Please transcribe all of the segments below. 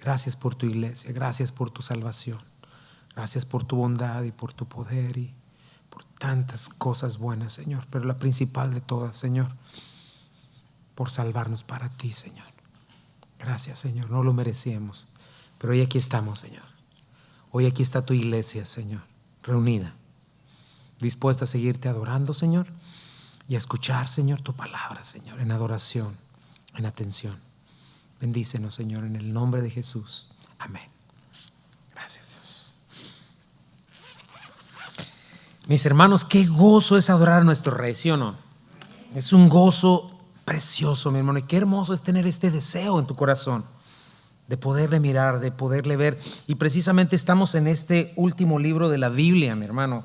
Gracias por tu iglesia, gracias por tu salvación, gracias por tu bondad y por tu poder y por tantas cosas buenas, Señor. Pero la principal de todas, Señor, por salvarnos para ti, Señor. Gracias, Señor, no lo merecíamos, pero hoy aquí estamos, Señor. Hoy aquí está tu iglesia, Señor, reunida, dispuesta a seguirte adorando, Señor, y a escuchar, Señor, tu palabra, Señor, en adoración, en atención. Bendícenos, Señor, en el nombre de Jesús. Amén. Gracias, Dios. Mis hermanos, qué gozo es adorar a nuestro Rey, ¿sí o no? Es un gozo precioso, mi hermano, y qué hermoso es tener este deseo en tu corazón de poderle mirar, de poderle ver. Y precisamente estamos en este último libro de la Biblia, mi hermano,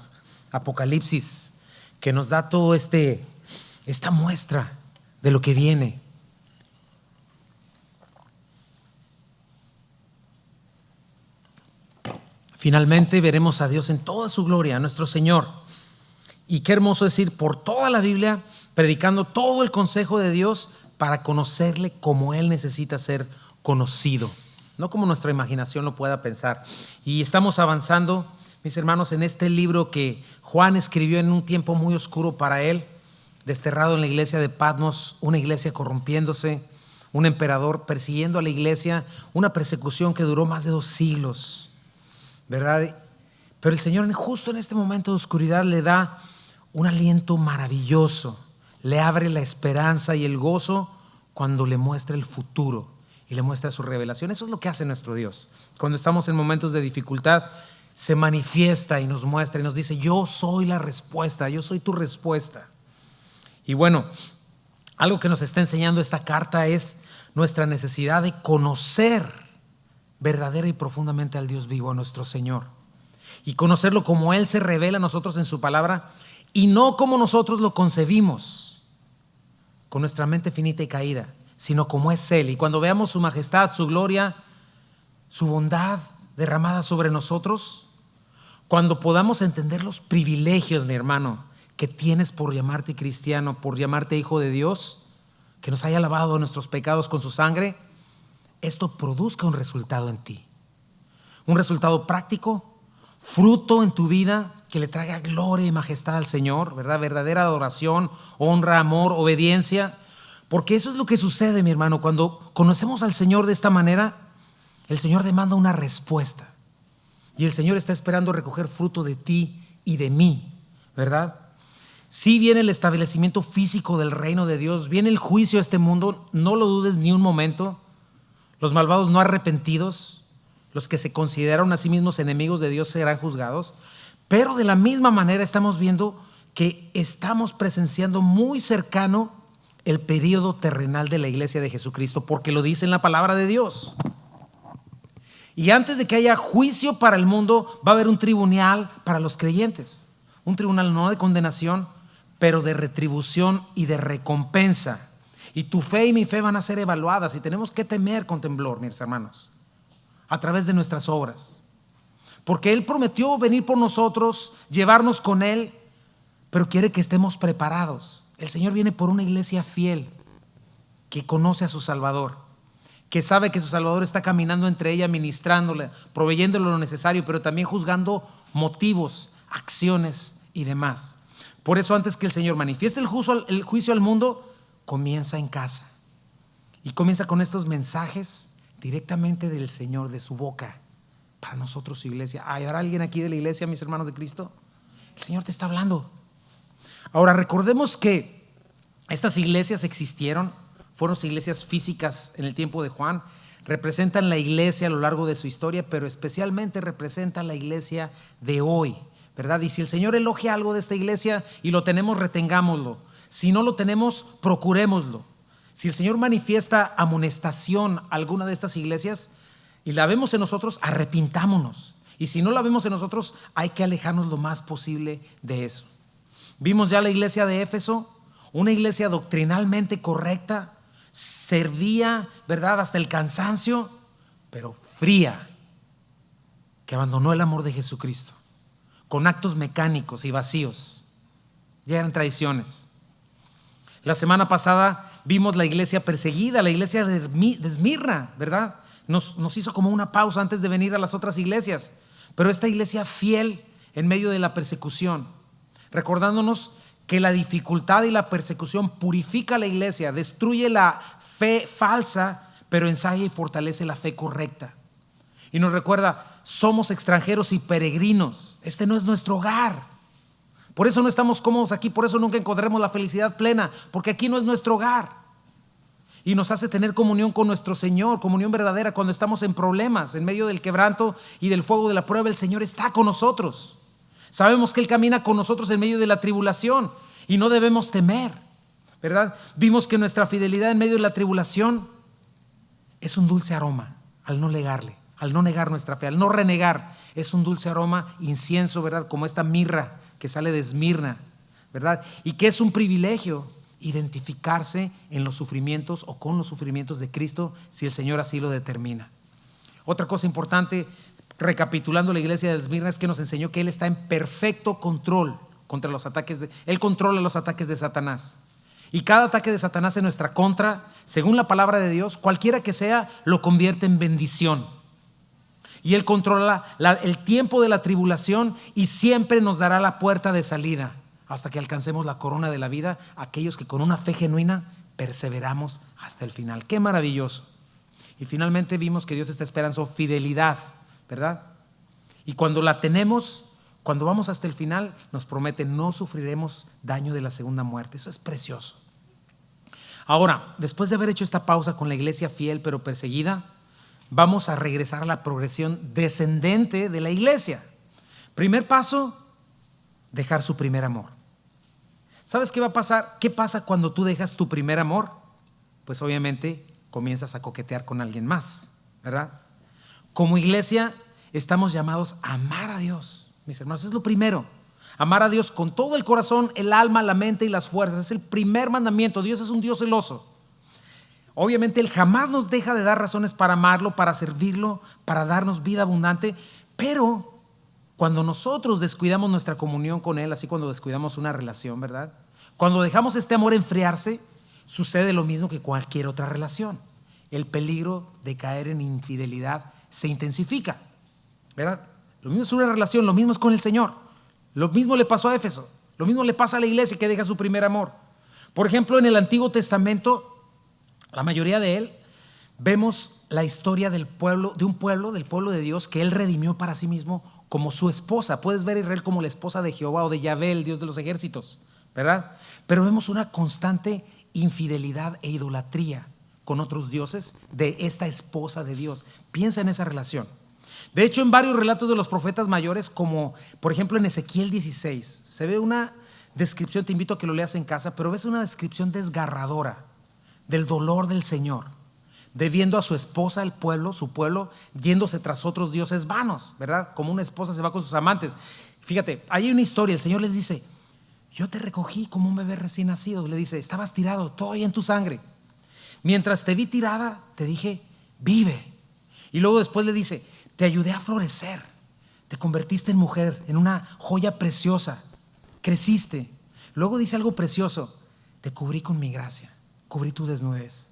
Apocalipsis, que nos da todo esta muestra de lo que viene. Finalmente veremos a Dios en toda su gloria, a nuestro Señor. Y qué hermoso es ir por toda la Biblia predicando todo el consejo de Dios para conocerle como Él necesita ser conocido, no como nuestra imaginación lo pueda pensar. Y estamos avanzando, mis hermanos, en este libro que Juan escribió en un tiempo muy oscuro para él, desterrado en la iglesia de Patmos, una iglesia corrompiéndose, un emperador persiguiendo a la iglesia, una persecución que duró más de 2 siglos, ¿verdad? Pero el Señor justo en este momento de oscuridad le da un aliento maravilloso, le abre la esperanza y el gozo cuando le muestra el futuro y le muestra su revelación. Eso es lo que hace nuestro Dios. Cuando estamos en momentos de dificultad, se manifiesta y nos muestra y nos dice: yo soy la respuesta, yo soy tu respuesta. Y bueno, algo que nos está enseñando esta carta es nuestra necesidad de conocer verdadera y profundamente al Dios vivo, a nuestro Señor, y conocerlo como Él se revela a nosotros en su palabra y no como nosotros lo concebimos con nuestra mente finita y caída, sino como es Él. Y cuando veamos su majestad, su gloria, su bondad derramada sobre nosotros, cuando podamos entender los privilegios, mi hermano, que tienes por llamarte cristiano, por llamarte hijo de Dios, que nos haya lavado nuestros pecados con su sangre, esto produzca un resultado en ti, un resultado práctico, fruto en tu vida que le traiga gloria y majestad al Señor, ¿verdad? Verdadera adoración, honra, amor, obediencia. Porque eso es lo que sucede, mi hermano, cuando conocemos al Señor de esta manera. El Señor demanda una respuesta y el Señor está esperando recoger fruto de ti y de mí, ¿verdad? Si viene el establecimiento físico del reino de Dios, viene el juicio a este mundo, no lo dudes ni un momento. Los malvados no arrepentidos, los que se consideraron a sí mismos enemigos de Dios, serán juzgados. Pero de la misma manera estamos viendo que estamos presenciando muy cercano el periodo terrenal de la iglesia de Jesucristo, porque lo dice en la palabra de Dios. Y antes de que haya juicio para el mundo, va a haber un tribunal para los creyentes. Un tribunal no de condenación, pero de retribución y de recompensa. Y tu fe y mi fe van a ser evaluadas y tenemos que temer con temblor, mis hermanos, a través de nuestras obras. Porque Él prometió venir por nosotros, llevarnos con Él, pero quiere que estemos preparados. El Señor viene por una iglesia fiel, que conoce a su Salvador, que sabe que su Salvador está caminando entre ella, ministrándole, proveyéndole lo necesario, pero también juzgando motivos, acciones y demás. Por eso, antes que el Señor manifieste el juicio al mundo, comienza en casa. Y comienza con estos mensajes directamente del Señor, de su boca, para nosotros, su iglesia. ¿Habrá alguien aquí de la iglesia, mis hermanos de Cristo? El Señor te está hablando. Ahora, recordemos que estas iglesias existieron, fueron iglesias físicas en el tiempo de Juan, representan la iglesia a lo largo de su historia, pero especialmente representan la iglesia de hoy, ¿verdad? Y si el Señor elogia algo de esta iglesia y lo tenemos, retengámoslo. Si no lo tenemos, procurémoslo. Si el Señor manifiesta amonestación a alguna de estas iglesias y la vemos en nosotros, arrepintámonos. Y si no la vemos en nosotros, hay que alejarnos lo más posible de eso. Vimos ya la iglesia de Éfeso, una iglesia doctrinalmente correcta, servía, ¿verdad?, hasta el cansancio, pero fría, que abandonó el amor de Jesucristo, con actos mecánicos y vacíos. Ya eran tradiciones. La semana pasada vimos la iglesia perseguida, la iglesia de Esmirna, ¿verdad? nos hizo como una pausa antes de venir a las otras iglesias. Pero esta iglesia fiel en medio de la persecución, recordándonos que la dificultad y la persecución purifica a la iglesia, destruye la fe falsa, pero ensaya y fortalece la fe correcta. Y nos recuerda, somos extranjeros y peregrinos. Este no es nuestro hogar. Por eso no estamos cómodos aquí, por eso nunca encontraremos la felicidad plena, porque aquí no es nuestro hogar. Y nos hace tener comunión con nuestro Señor, comunión verdadera cuando estamos en problemas, en medio del quebranto y del fuego de la prueba. El Señor está con nosotros. Sabemos que Él camina con nosotros en medio de la tribulación y no debemos temer, ¿verdad? Vimos que nuestra fidelidad en medio de la tribulación es un dulce aroma al no negarle, al no negar nuestra fe, al no renegar. Es un dulce aroma, incienso, ¿verdad? Como esta mirra que sale de Esmirna, ¿verdad? Y que es un privilegio identificarse en los sufrimientos o con los sufrimientos de Cristo si el Señor así lo determina. Otra cosa importante, recapitulando la iglesia de Esmirna, es que nos enseñó que Él está en perfecto control contra los ataques Él controla los ataques de Satanás. Y cada ataque de Satanás en nuestra contra, según la palabra de Dios, cualquiera que sea, lo convierte en bendición. Y Él controla el tiempo de la tribulación y siempre nos dará la puerta de salida hasta que alcancemos la corona de la vida, aquellos que con una fe genuina perseveramos hasta el final. ¡Qué maravilloso! Y finalmente vimos que Dios está esperando fidelidad, ¿verdad? Y cuando la tenemos, cuando vamos hasta el final, nos promete no sufriremos daño de la segunda muerte. Eso es precioso. Ahora, después de haber hecho esta pausa con la iglesia fiel pero perseguida, vamos a regresar a la progresión descendente de la iglesia. Primer paso, dejar su primer amor. ¿Sabes qué va a pasar? ¿Qué pasa cuando tú dejas tu primer amor? Pues obviamente comienzas a coquetear con alguien más, ¿verdad? Como iglesia estamos llamados a amar a Dios, mis hermanos, es lo primero. Amar a Dios con todo el corazón, el alma, la mente y las fuerzas. Es el primer mandamiento. Dios es un Dios celoso. Obviamente Él jamás nos deja de dar razones para amarlo, para servirlo, para darnos vida abundante, pero cuando nosotros descuidamos nuestra comunión con Él, así cuando descuidamos una relación, ¿verdad? Cuando dejamos este amor enfriarse, sucede lo mismo que cualquier otra relación. El peligro de caer en infidelidad se intensifica, ¿verdad? Lo mismo es una relación, lo mismo es con el Señor. Lo mismo le pasó a Éfeso, lo mismo le pasa a la iglesia que deja su primer amor. Por ejemplo, en el Antiguo Testamento, la mayoría de él, vemos la historia del pueblo de Dios que Él redimió para sí mismo como su esposa. Puedes ver a Israel como la esposa de Jehová o de Yahvé, el Dios de los ejércitos, ¿verdad? Pero vemos una constante infidelidad e idolatría con otros dioses de esta esposa de Dios. Piensa en esa relación. De hecho, en varios relatos de los profetas mayores, como por ejemplo en Ezequiel 16, se ve una descripción, te invito a que lo leas en casa, pero ves una descripción desgarradora del dolor del Señor, de viendo a su esposa, su pueblo, yéndose tras otros dioses vanos, ¿verdad? Como una esposa se va con sus amantes. Fíjate, hay una historia, el Señor les dice, yo te recogí como un bebé recién nacido. Le dice, estabas tirado, todavía en tu sangre. Mientras te vi tirada, te dije, vive. Y luego después le dice, te ayudé a florecer, te convertiste en mujer, en una joya preciosa, creciste. Luego dice algo precioso, te cubrí con mi gracia, cubrí tu desnudez.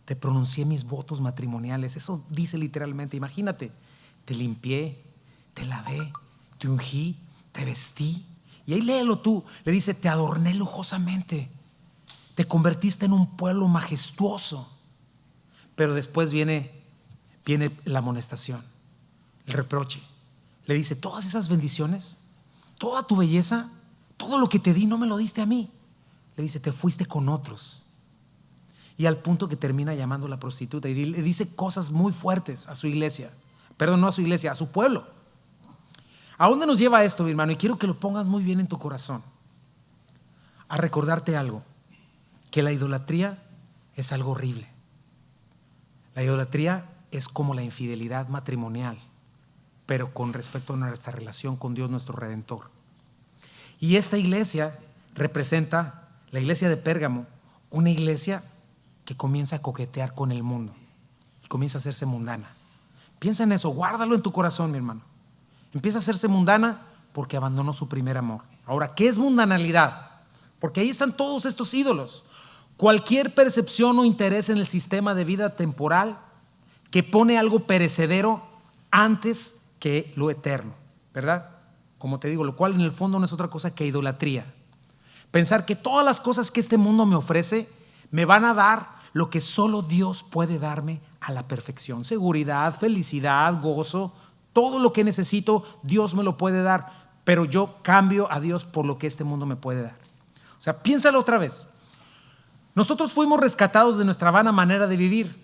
Te pronuncié mis votos matrimoniales. Eso dice literalmente. Imagínate, te limpié, te lavé, te ungí, te vestí. Y ahí léelo tú. Le dice, te adorné lujosamente. Te convertiste en un pueblo majestuoso. Pero después viene la amonestación, el reproche. Le dice, todas esas bendiciones, toda tu belleza, todo lo que te di no me lo diste a mí. Le dice, te fuiste con otros. Y al punto que termina llamando a la prostituta y le dice cosas muy fuertes a su iglesia. Perdón, no a su iglesia, a su pueblo. ¿A dónde nos lleva esto, mi hermano? Y quiero que lo pongas muy bien en tu corazón. A recordarte algo, que la idolatría es algo horrible. La idolatría es como la infidelidad matrimonial, pero con respecto a nuestra relación con Dios nuestro Redentor. Y esta iglesia representa, la iglesia de Pérgamo, una iglesia que comienza a coquetear con el mundo y comienza a hacerse mundana. Piensa en eso, guárdalo en tu corazón, mi hermano. Empieza a hacerse mundana porque abandonó su primer amor. Ahora, ¿qué es mundanalidad? Porque ahí están todos estos ídolos. Cualquier percepción o interés en el sistema de vida temporal que pone algo perecedero antes que lo eterno, ¿verdad? Como te digo, lo cual en el fondo no es otra cosa que idolatría. Pensar que todas las cosas que este mundo me ofrece me van a dar lo que solo Dios puede darme a la perfección. Seguridad, felicidad, gozo, todo lo que necesito Dios me lo puede dar, pero yo cambio a Dios por lo que este mundo me puede dar. O sea, piénsalo otra vez. Nosotros fuimos rescatados de nuestra vana manera de vivir.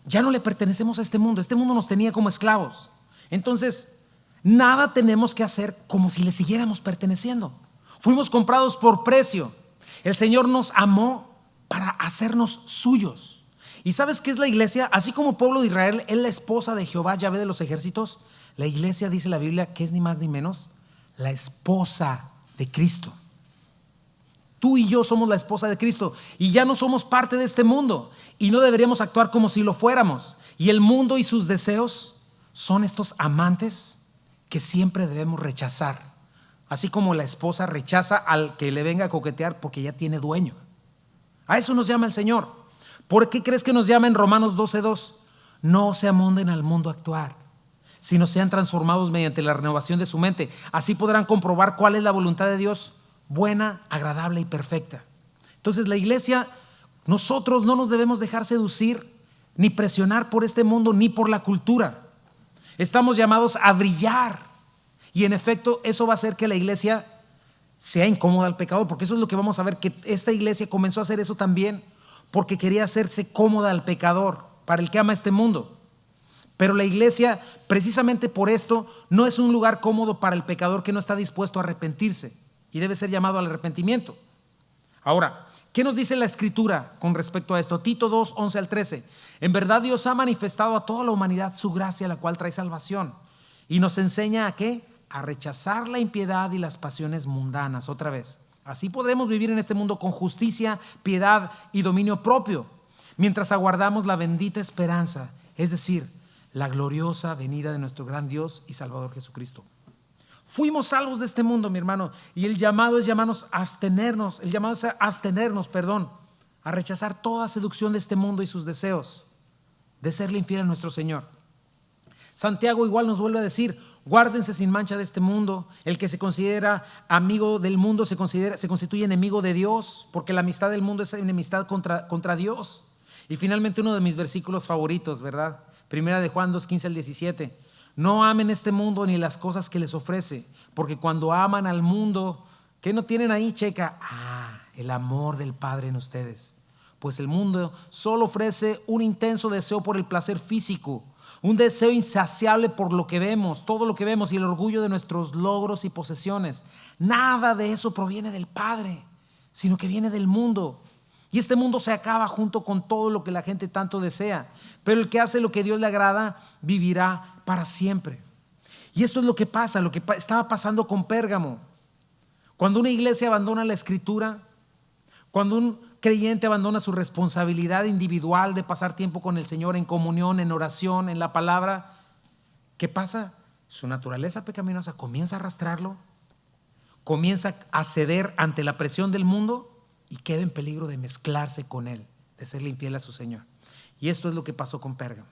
Ya no le pertenecemos a este mundo nos tenía como esclavos. Entonces, nada tenemos que hacer como si le siguiéramos perteneciendo. Fuimos comprados por precio. El Señor nos amó para hacernos suyos. ¿Y sabes qué es la iglesia? Así como pueblo de Israel es la esposa de Jehová, Yahvé de los ejércitos, la iglesia, dice la Biblia, que es ni más ni menos la esposa de Cristo. Tú y yo somos la esposa de Cristo y ya no somos parte de este mundo y no deberíamos actuar como si lo fuéramos. Y el mundo y sus deseos son estos amantes que siempre debemos rechazar. Así como la esposa rechaza al que le venga a coquetear porque ya tiene dueño. A eso nos llama el Señor. ¿Por qué crees que nos llama en Romanos 12:2? No se amolden al mundo actual, sino sean transformados mediante la renovación de su mente. Así podrán comprobar cuál es la voluntad de Dios, buena, agradable y perfecta. Entonces la iglesia, nosotros no nos debemos dejar seducir ni presionar por este mundo ni por la cultura. Estamos llamados a brillar y en efecto eso va a hacer que la iglesia sea incómoda al pecador, porque eso es lo que vamos a ver, que esta iglesia comenzó a hacer eso también porque quería hacerse cómoda al pecador, para el que ama este mundo. Pero la iglesia, precisamente por esto, no es un lugar cómodo para el pecador que no está dispuesto a arrepentirse y debe ser llamado al arrepentimiento. Ahora, ¿qué nos dice la Escritura con respecto a esto? Tito 2:11-13. En verdad Dios ha manifestado a toda la humanidad su gracia, la cual trae salvación, y nos enseña ¿a qué? A rechazar la impiedad y las pasiones mundanas. Otra vez, así podremos vivir en este mundo con justicia, piedad y dominio propio, mientras aguardamos la bendita esperanza, es decir, la gloriosa venida de nuestro gran Dios y Salvador Jesucristo. Fuimos salvos de este mundo, mi hermano, y el llamado es llamarnos a abstenernos, a rechazar toda seducción de este mundo y sus deseos, de serle infiel a nuestro Señor. Santiago igual nos vuelve a decir: guárdense sin mancha de este mundo. El que se considera amigo del mundo se constituye enemigo de Dios, porque la amistad del mundo es enemistad contra Dios. Y finalmente uno de mis versículos favoritos, ¿verdad? Primera de Juan 2:15-17. No amen este mundo ni las cosas que les ofrece, porque cuando aman al mundo, ¿qué no tienen ahí? Checa, el amor del Padre en ustedes. Pues el mundo solo ofrece un intenso deseo por el placer físico, un deseo insaciable por lo que vemos, todo lo que vemos, y el orgullo de nuestros logros y posesiones. Nada de eso proviene del Padre, sino que viene del mundo. Y este mundo se acaba junto con todo lo que la gente tanto desea. Pero el que hace lo que Dios le agrada vivirá para siempre. Y esto es lo que pasa, lo que estaba pasando con Pérgamo. Cuando una iglesia abandona la Escritura, cuando un creyente abandona su responsabilidad individual de pasar tiempo con el Señor en comunión, en oración, en la palabra, ¿qué pasa? Su naturaleza pecaminosa comienza a arrastrarlo, comienza a ceder ante la presión del mundo y queda en peligro de mezclarse con él, de serle infiel a su Señor. Y esto es lo que pasó con Pérgamo.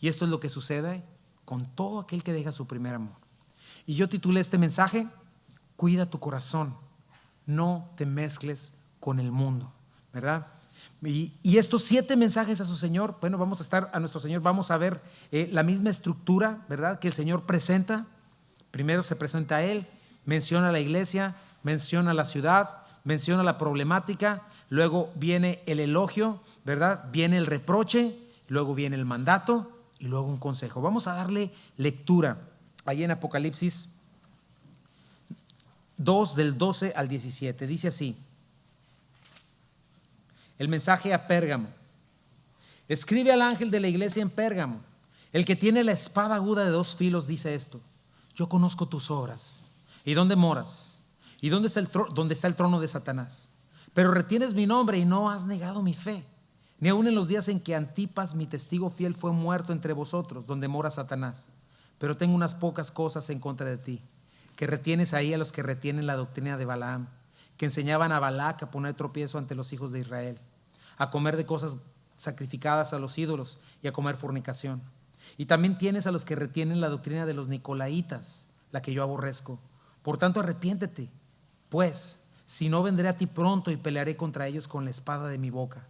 Y esto es lo que sucede con todo aquel que deja su primer amor. Y yo titulé este mensaje: cuida tu corazón, no te mezcles con el mundo, ¿verdad? Y estos 7 mensajes a su Señor, bueno, vamos a estar a nuestro Señor, vamos a ver la misma estructura, ¿verdad?, que el Señor presenta. Primero se presenta a Él, menciona a la iglesia, menciona a la ciudad, menciona la problemática, luego viene el elogio, ¿verdad?, viene el reproche, luego viene el mandato y luego un consejo. Vamos a darle lectura ahí en Apocalipsis 2 del 12 al 17. Dice así: el mensaje a Pérgamo. Escribe al ángel de la iglesia en Pérgamo, el que tiene la espada aguda de 2 filos, dice esto: yo conozco tus obras y dónde moras y dónde está el trono de Satanás, pero retienes mi nombre y no has negado mi fe, ni aun en los días en que Antipas, mi testigo fiel, fue muerto entre vosotros, donde mora Satanás. Pero tengo unas pocas cosas en contra de ti, que retienes ahí a los que retienen la doctrina de Balaam, que enseñaban a Balac a poner tropiezo ante los hijos de Israel, a comer de cosas sacrificadas a los ídolos y a comer fornicación. Y también tienes a los que retienen la doctrina de los nicolaitas, la que yo aborrezco. Por tanto, arrepiéntete, pues, si no, vendré a ti pronto y pelearé contra ellos con la espada de mi boca.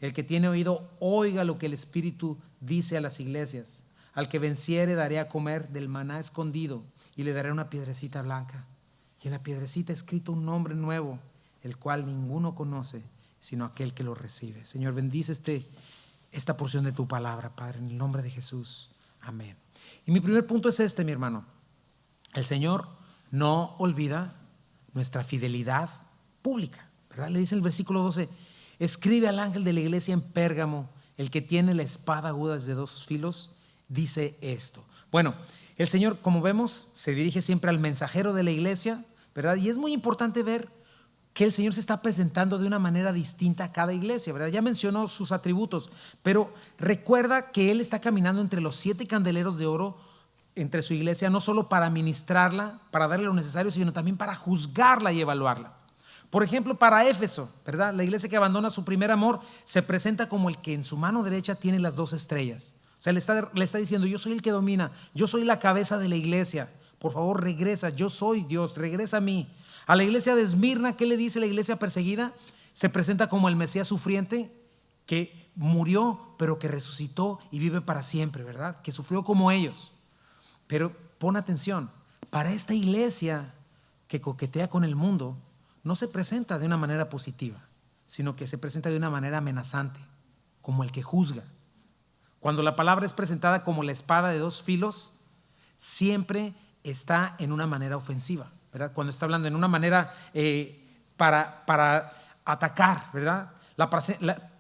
El que tiene oído, oiga lo que el Espíritu dice a las iglesias. Al que venciere daré a comer del maná escondido y le daré una piedrecita blanca. Y en la piedrecita escrito un nombre nuevo, el cual ninguno conoce, sino aquel que lo recibe. Señor, bendice esta porción de tu palabra, Padre, en el nombre de Jesús. Amén. Y mi primer punto es mi hermano. El Señor no olvida nuestra fidelidad pública, ¿verdad? Le dice en el versículo 12, escribe al ángel de la iglesia en Pérgamo, el que tiene la espada aguda de 2 filos, dice esto. Bueno, el Señor, como vemos, se dirige siempre al mensajero de la iglesia, ¿verdad? Y es muy importante ver que el Señor se está presentando de una manera distinta a cada iglesia, ¿verdad? Ya mencionó sus atributos, pero recuerda que Él está caminando entre los 7 candeleros de oro entre su iglesia, no solo para ministrarla, para darle lo necesario, sino también para juzgarla y evaluarla. Por ejemplo, para Éfeso, ¿verdad? La iglesia que abandona su primer amor se presenta como el que en su mano derecha tiene las 2 estrellas. O sea, le está diciendo, yo soy el que domina, yo soy la cabeza de la iglesia. Por favor, regresa, yo soy Dios, regresa a mí. A la iglesia de Esmirna, ¿qué le dice la iglesia perseguida? Se presenta como el Mesías sufriente que murió, pero que resucitó y vive para siempre, ¿verdad? Que sufrió como ellos. Pero pon atención, para esta iglesia que coquetea con el mundo, no se presenta de una manera positiva, sino que se presenta de una manera amenazante, como el que juzga. Cuando la palabra es presentada como la espada de 2 filos, siempre está en una manera ofensiva, ¿verdad? Cuando está hablando en una manera para atacar, ¿verdad?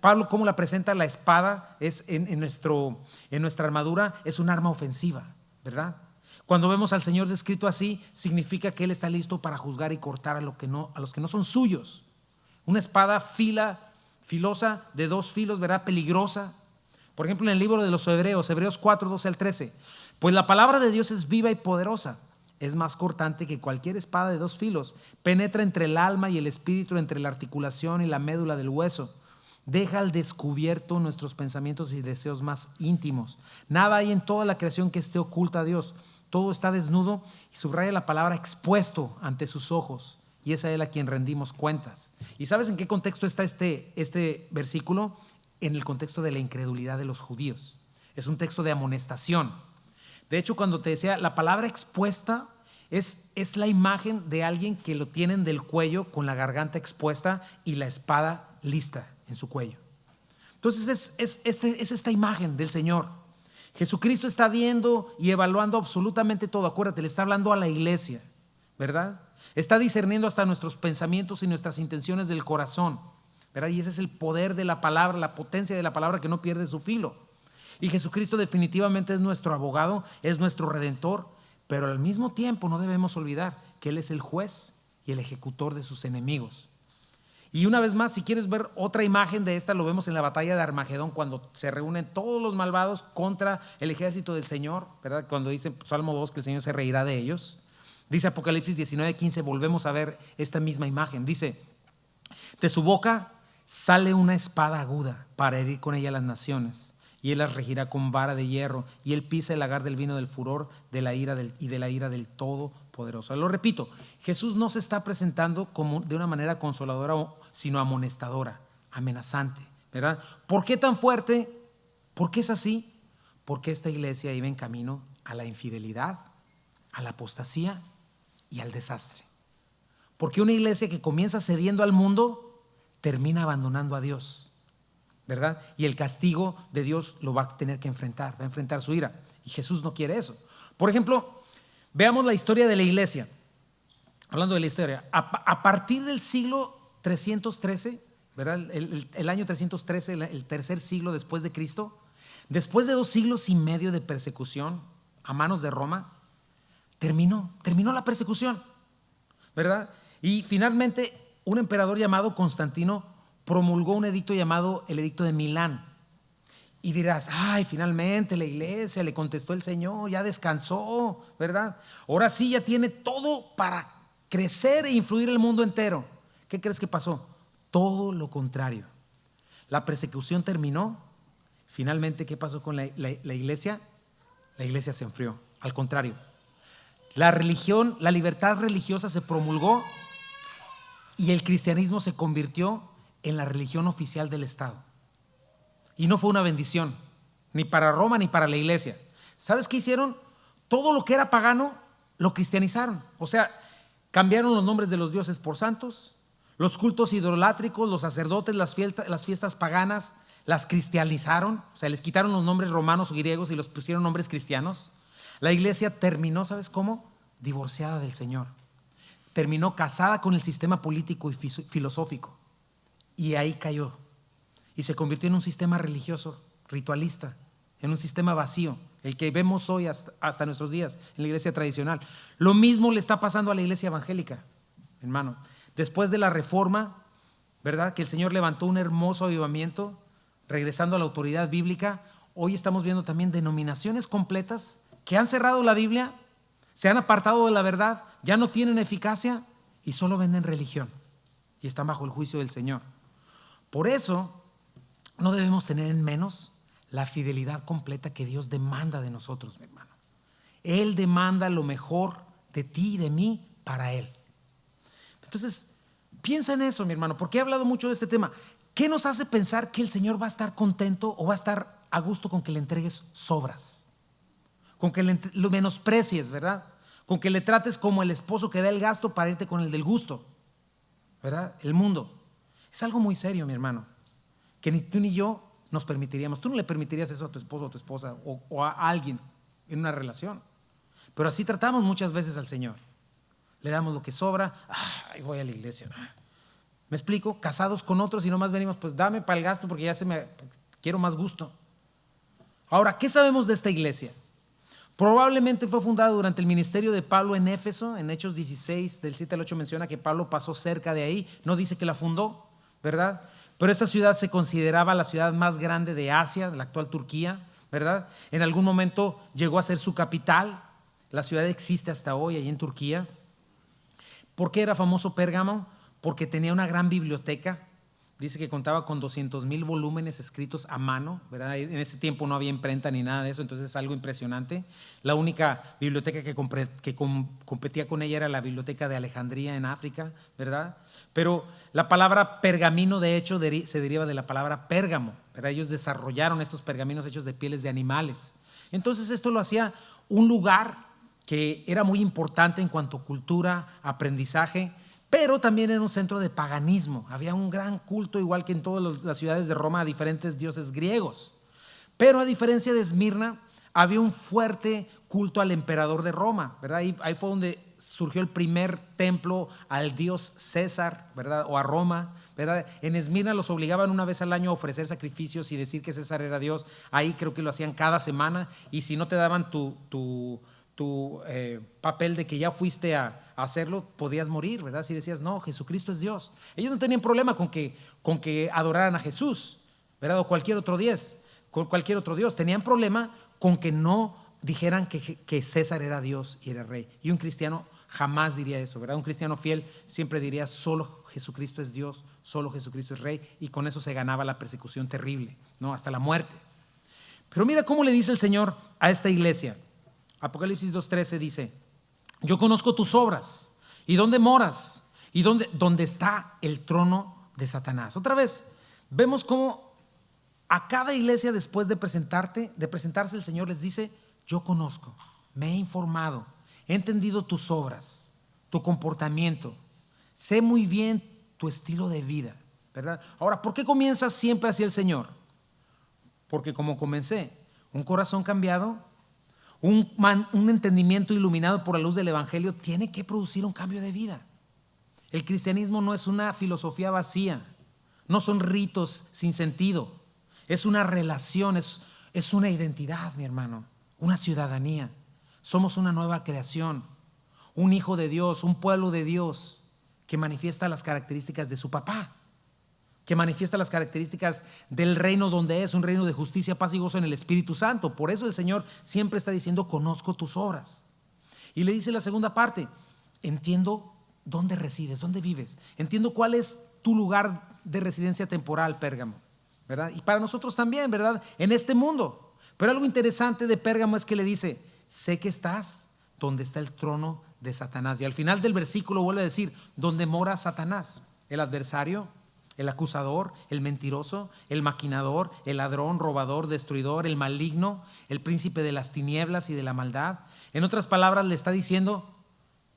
Pablo, ¿cómo la presenta? La espada es en nuestra armadura, es un arma ofensiva, ¿verdad? Cuando vemos al Señor descrito así, significa que Él está listo para juzgar y cortar a los que no son suyos. Una espada filosa de 2 filos, ¿verdad? Peligrosa. Por ejemplo, en el libro de los Hebreos 4, 12 al 13. Pues la palabra de Dios es viva y poderosa. Es más cortante que cualquier espada de 2 filos. Penetra entre el alma y el espíritu, entre la articulación y la médula del hueso. Deja al descubierto nuestros pensamientos y deseos más íntimos. Nada hay en toda la creación que esté oculta a Dios. Todo está desnudo, y subraya la palabra expuesto ante sus ojos, y es a Él a quien rendimos cuentas. ¿Y sabes en qué contexto está este versículo? En el contexto de la incredulidad de los judíos. Es un texto de amonestación. De hecho, cuando te decía la palabra expuesta, es la imagen de alguien que lo tienen del cuello con la garganta expuesta y la espada lista en su cuello. Entonces es esta imagen del Señor. Jesucristo está viendo y evaluando absolutamente todo. Acuérdate, le está hablando a la iglesia, ¿verdad? Está discerniendo hasta nuestros pensamientos y nuestras intenciones del corazón, ¿verdad? Y ese es el poder de la palabra, la potencia de la palabra que no pierde su filo. Y Jesucristo definitivamente es nuestro abogado, es nuestro redentor, pero al mismo tiempo no debemos olvidar que Él es el juez y el ejecutor de sus enemigos. Y una vez más, si quieres ver otra imagen de esta, lo vemos en la batalla de Armagedón, cuando se reúnen todos los malvados contra el ejército del Señor, ¿verdad? Cuando dice Salmo 2 que el Señor se reirá de ellos. Dice Apocalipsis 19:15, volvemos a ver esta misma imagen. Dice, de su boca sale una espada aguda para herir con ella a las naciones, y Él las regirá con vara de hierro, y Él pisa el lagar del vino del furor de la ira del Todopoderoso. Lo repito, Jesús no se está presentando como de una manera consoladora, sino amonestadora, amenazante, ¿verdad? ¿Por qué tan fuerte? ¿Por qué es así? Porque esta iglesia iba en camino a la infidelidad, a la apostasía y al desastre. Porque una iglesia que comienza cediendo al mundo termina abandonando a Dios, ¿verdad? Y el castigo de Dios lo va a tener que enfrentar, va a enfrentar su ira. Y Jesús no quiere eso. Por ejemplo, veamos la historia de la iglesia. Hablando de la historia, a partir del siglo 313, ¿verdad? El año 313, el tercer siglo después de Cristo, después de 2 siglos y medio de persecución a manos de Roma, terminó la persecución, ¿verdad? Y finalmente un emperador llamado Constantino promulgó un edicto llamado el Edicto de Milán. Y dirás, ay, finalmente la iglesia le contestó el Señor, ya descansó, ¿verdad? Ahora sí ya tiene todo para crecer e influir el mundo entero. ¿Qué crees que pasó? Todo lo contrario. La persecución terminó. Finalmente, ¿qué pasó con la iglesia? La iglesia se enfrió. Al contrario, la religión, la libertad religiosa se promulgó y el cristianismo se convirtió en la religión oficial del Estado. Y no fue una bendición, ni para Roma ni para la iglesia. ¿Sabes qué hicieron? Todo lo que era pagano lo cristianizaron. O sea, cambiaron los nombres de los dioses por santos, los cultos idolátricos, los sacerdotes, las fiestas paganas, las cristianizaron. O sea, les quitaron los nombres romanos o griegos y los pusieron nombres cristianos. La iglesia terminó, ¿sabes cómo? Divorciada del Señor. Terminó casada con el sistema político y filosófico. Y ahí cayó. Y se convirtió en un sistema religioso, ritualista, en un sistema vacío, el que vemos hoy hasta nuestros días en la iglesia tradicional. Lo mismo le está pasando a la iglesia evangélica, hermano. Después de la reforma, ¿verdad? Que el Señor levantó un hermoso avivamiento, regresando a la autoridad bíblica. Hoy estamos viendo también denominaciones completas que han cerrado la Biblia, se han apartado de la verdad, ya no tienen eficacia y solo venden religión y están bajo el juicio del Señor. Por eso no debemos tener en menos la fidelidad completa que Dios demanda de nosotros, mi hermano. Él demanda lo mejor de ti y de mí para Él. Entonces, piensa en eso, mi hermano, porque he hablado mucho de este tema. ¿Qué nos hace pensar que el Señor va a estar contento o va a estar a gusto con que le entregues sobras? Con que lo menosprecies, ¿verdad? Con que le trates como el esposo que da el gasto para irte con el del gusto, ¿verdad? El mundo. Es algo muy serio, mi hermano, que ni tú ni yo nos permitiríamos. Tú no le permitirías eso a tu esposo o a tu esposa o a alguien en una relación. Pero así tratamos muchas veces al Señor. Le damos lo que sobra. Ay, voy a la iglesia. ¿Me explico? Casados con otros y nomás venimos, pues dame para el gasto porque quiero más gusto. Ahora, ¿qué sabemos de esta iglesia? Probablemente fue fundada durante el ministerio de Pablo en Éfeso. En Hechos 16, del 7 al 8 menciona que Pablo pasó cerca de ahí. No dice que la fundó, ¿verdad? Pero esta ciudad se consideraba la ciudad más grande de Asia, de la actual Turquía, ¿verdad? En algún momento llegó a ser su capital. La ciudad existe hasta hoy, allí en Turquía. ¿Por qué era famoso Pérgamo? Porque tenía una gran biblioteca. Dice que contaba con 200,000 volúmenes escritos a mano, ¿verdad? En ese tiempo no había imprenta ni nada de eso, entonces es algo impresionante. La única biblioteca que competía con ella era la biblioteca de Alejandría en África, ¿verdad? Pero la palabra pergamino, de hecho, se deriva de la palabra Pérgamo, ¿verdad? Ellos desarrollaron estos pergaminos hechos de pieles de animales. Entonces esto lo hacía un lugar que era muy importante en cuanto a cultura, aprendizaje, pero también era un centro de paganismo. Había un gran culto, igual que en todas las ciudades de Roma, a diferentes dioses griegos. Pero a diferencia de Esmirna, había un fuerte culto al emperador de Roma, ¿verdad? Ahí fue donde surgió el primer templo al dios César, ¿verdad? O a Roma, ¿verdad? En Esmirna los obligaban una vez al año a ofrecer sacrificios y decir que César era Dios. Ahí creo que lo hacían cada semana, y si no te daban tu papel de que ya fuiste a hacerlo, podías morir, ¿verdad? Si decías, no, Jesucristo es Dios. Ellos no tenían problema con que adoraran a Jesús, ¿verdad? O cualquier otro Dios. Tenían problema con que no dijeran que César era Dios y era rey. Y un cristiano jamás diría eso, ¿verdad? Un cristiano fiel siempre diría, solo Jesucristo es Dios, solo Jesucristo es rey, y con eso se ganaba la persecución terrible, ¿no? Hasta la muerte. Pero mira cómo le dice el Señor a esta iglesia. Apocalipsis 2:13 dice, yo conozco tus obras y dónde moras y dónde está el trono de Satanás. Otra vez, vemos cómo a cada iglesia, después de presentarse el Señor les dice, yo conozco, me he informado, he entendido tus obras, tu comportamiento, sé muy bien tu estilo de vida, ¿verdad? Ahora, ¿por qué comienzas siempre hacia el Señor? Porque como comencé, un corazón cambiado, un entendimiento iluminado por la luz del Evangelio tiene que producir un cambio de vida. El cristianismo no es una filosofía vacía, no son ritos sin sentido, es una relación, es una identidad, mi hermano, una ciudadanía. Somos una nueva creación, un hijo de Dios, un pueblo de Dios que manifiesta las características de su papá, que manifiesta las características del reino donde es un reino de justicia, paz y gozo en el Espíritu Santo. Por eso el Señor siempre está diciendo, conozco tus obras. Y le dice la segunda parte, entiendo dónde resides, dónde vives. Entiendo cuál es tu lugar de residencia temporal, Pérgamo. ¿verdad? Y para nosotros también, ¿verdad? En este mundo. Pero algo interesante de Pérgamo es que le dice, sé que estás donde está el trono de Satanás. Y al final del versículo vuelve a decir, donde mora Satanás, el adversario, el acusador, el mentiroso, el maquinador, el ladrón, robador, destruidor, el maligno, el príncipe de las tinieblas y de la maldad. En otras palabras le está diciendo,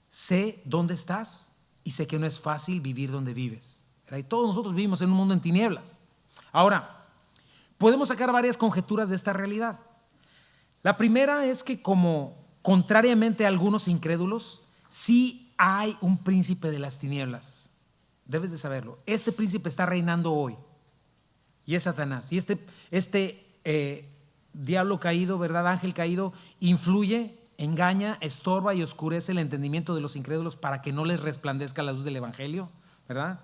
sé dónde estás y sé que no es fácil vivir donde vives. Y todos nosotros vivimos en un mundo en tinieblas. Ahora, podemos sacar varias conjeturas de esta realidad. La primera es que, como contrariamente a algunos incrédulos, sí hay un príncipe de las tinieblas. Debes de saberlo. Este príncipe está reinando hoy y es Satanás. Y este diablo caído, ¿verdad? Ángel caído, influye, engaña, estorba y oscurece el entendimiento de los incrédulos para que no les resplandezca la luz del evangelio, ¿verdad?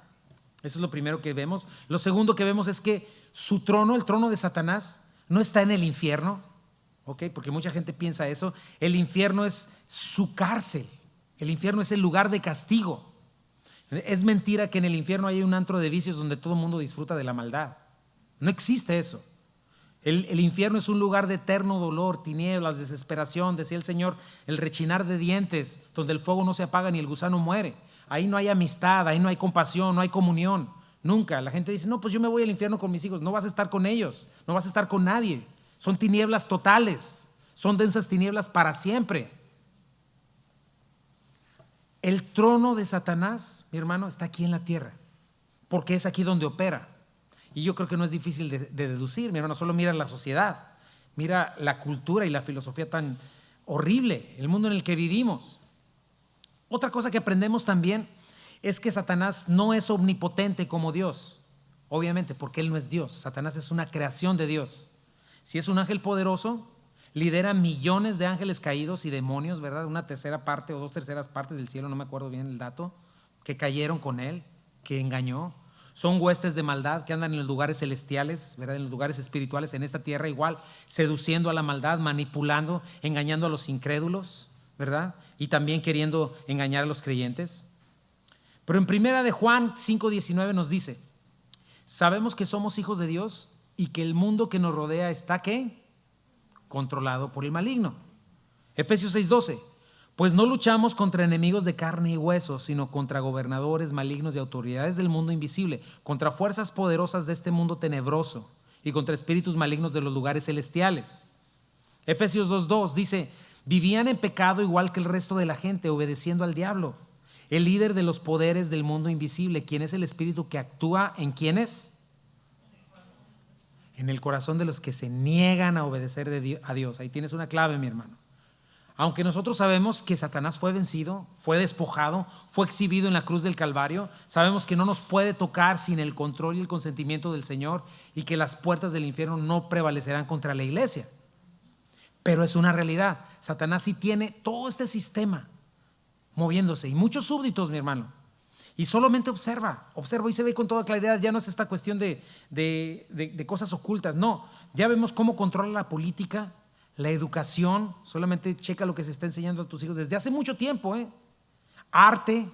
Eso es lo primero que vemos. Lo segundo que vemos es que su trono, el trono de Satanás, no está en el infierno, ¿ok? Porque mucha gente piensa eso. El infierno es su cárcel. El infierno es el lugar de castigo. Es mentira que en el infierno hay un antro de vicios donde todo el mundo disfruta de la maldad. No existe eso. El infierno es un lugar de eterno dolor, tinieblas, desesperación, decía el Señor, el rechinar de dientes, donde el fuego no se apaga ni el gusano muere. Ahí no hay amistad, ahí no hay compasión, no hay comunión. Nunca. La gente dice, no, pues yo me voy al infierno con mis hijos. No vas a estar con ellos, no vas a estar con nadie. Son tinieblas totales, son densas tinieblas para siempre. El trono de Satanás, mi hermano, está aquí en la tierra, porque es aquí donde opera. Y yo creo que no es difícil de deducir, mi hermano. Solo mira la sociedad, mira la cultura y la filosofía tan horrible, el mundo en el que vivimos. Otra cosa que aprendemos también es que Satanás no es omnipotente como Dios, obviamente, porque él no es Dios. Satanás es una creación de Dios. Si es un ángel poderoso, lidera millones de ángeles caídos y demonios, ¿verdad? Una tercera parte o 2/3 partes del cielo, no me acuerdo bien el dato, que cayeron con él, que engañó. Son huestes de maldad que andan en los lugares celestiales, ¿verdad? En los lugares espirituales, en esta tierra igual, seduciendo a la maldad, manipulando, engañando a los incrédulos, ¿verdad? Y también queriendo engañar a los creyentes. Pero en primera de Juan 5:19 nos dice, sabemos que somos hijos de Dios y que el mundo que nos rodea está, ¿qué? Controlado por el maligno. Efesios 6:12, pues no luchamos contra enemigos de carne y hueso, sino contra gobernadores malignos y autoridades del mundo invisible, contra fuerzas poderosas de este mundo tenebroso y contra espíritus malignos de los lugares celestiales. Efesios 2:2 dice, vivían en pecado igual que el resto de la gente, obedeciendo al diablo, el líder de los poderes del mundo invisible, quien es el espíritu que actúa en ¿quiénes? En el corazón de los que se niegan a obedecer a Dios. Ahí tienes una clave, mi hermano. Aunque nosotros sabemos que Satanás fue vencido, fue despojado, fue exhibido en la cruz del Calvario, sabemos que no nos puede tocar sin el control y el consentimiento del Señor y que las puertas del infierno no prevalecerán contra la iglesia. Pero es una realidad. Satanás sí tiene todo este sistema moviéndose y muchos súbditos, mi hermano. Y solamente observa y se ve con toda claridad. Ya no es esta cuestión de cosas ocultas, no. Ya vemos cómo controla la política, la educación. Solamente checa lo que se está enseñando a tus hijos desde hace mucho tiempo. Arte,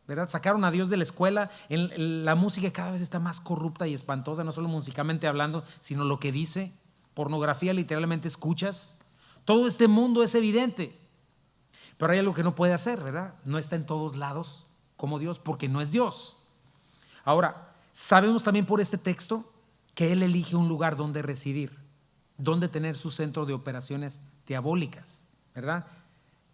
¿verdad? Sacaron a Dios de la escuela. La música cada vez está más corrupta y espantosa, no solo musicalmente hablando, sino lo que dice. Pornografía literalmente escuchas. Todo este mundo es evidente. Pero hay algo que no puede hacer, ¿verdad? No está en todos lados como Dios, porque no es Dios. Ahora, sabemos también por este texto que Él elige un lugar donde residir, donde tener su centro de operaciones diabólicas, ¿verdad?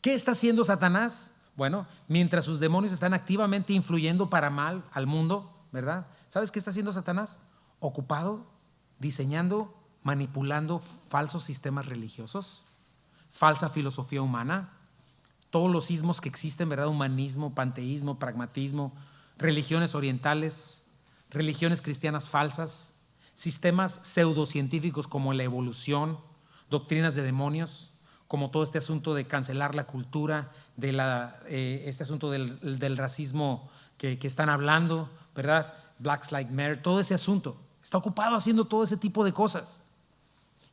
¿Qué está haciendo Satanás? Bueno, mientras sus demonios están activamente influyendo para mal al mundo, ¿verdad? ¿Sabes qué está haciendo Satanás? Ocupado, diseñando, manipulando falsos sistemas religiosos, falsa filosofía humana, todos los ismos que existen, ¿verdad? Humanismo, panteísmo, pragmatismo, religiones orientales, religiones cristianas falsas, sistemas pseudocientíficos como la evolución, doctrinas de demonios, como todo este asunto de cancelar la cultura, este asunto del racismo que están hablando, ¿verdad? Black Lives Matter, todo ese asunto. Está ocupado haciendo todo ese tipo de cosas,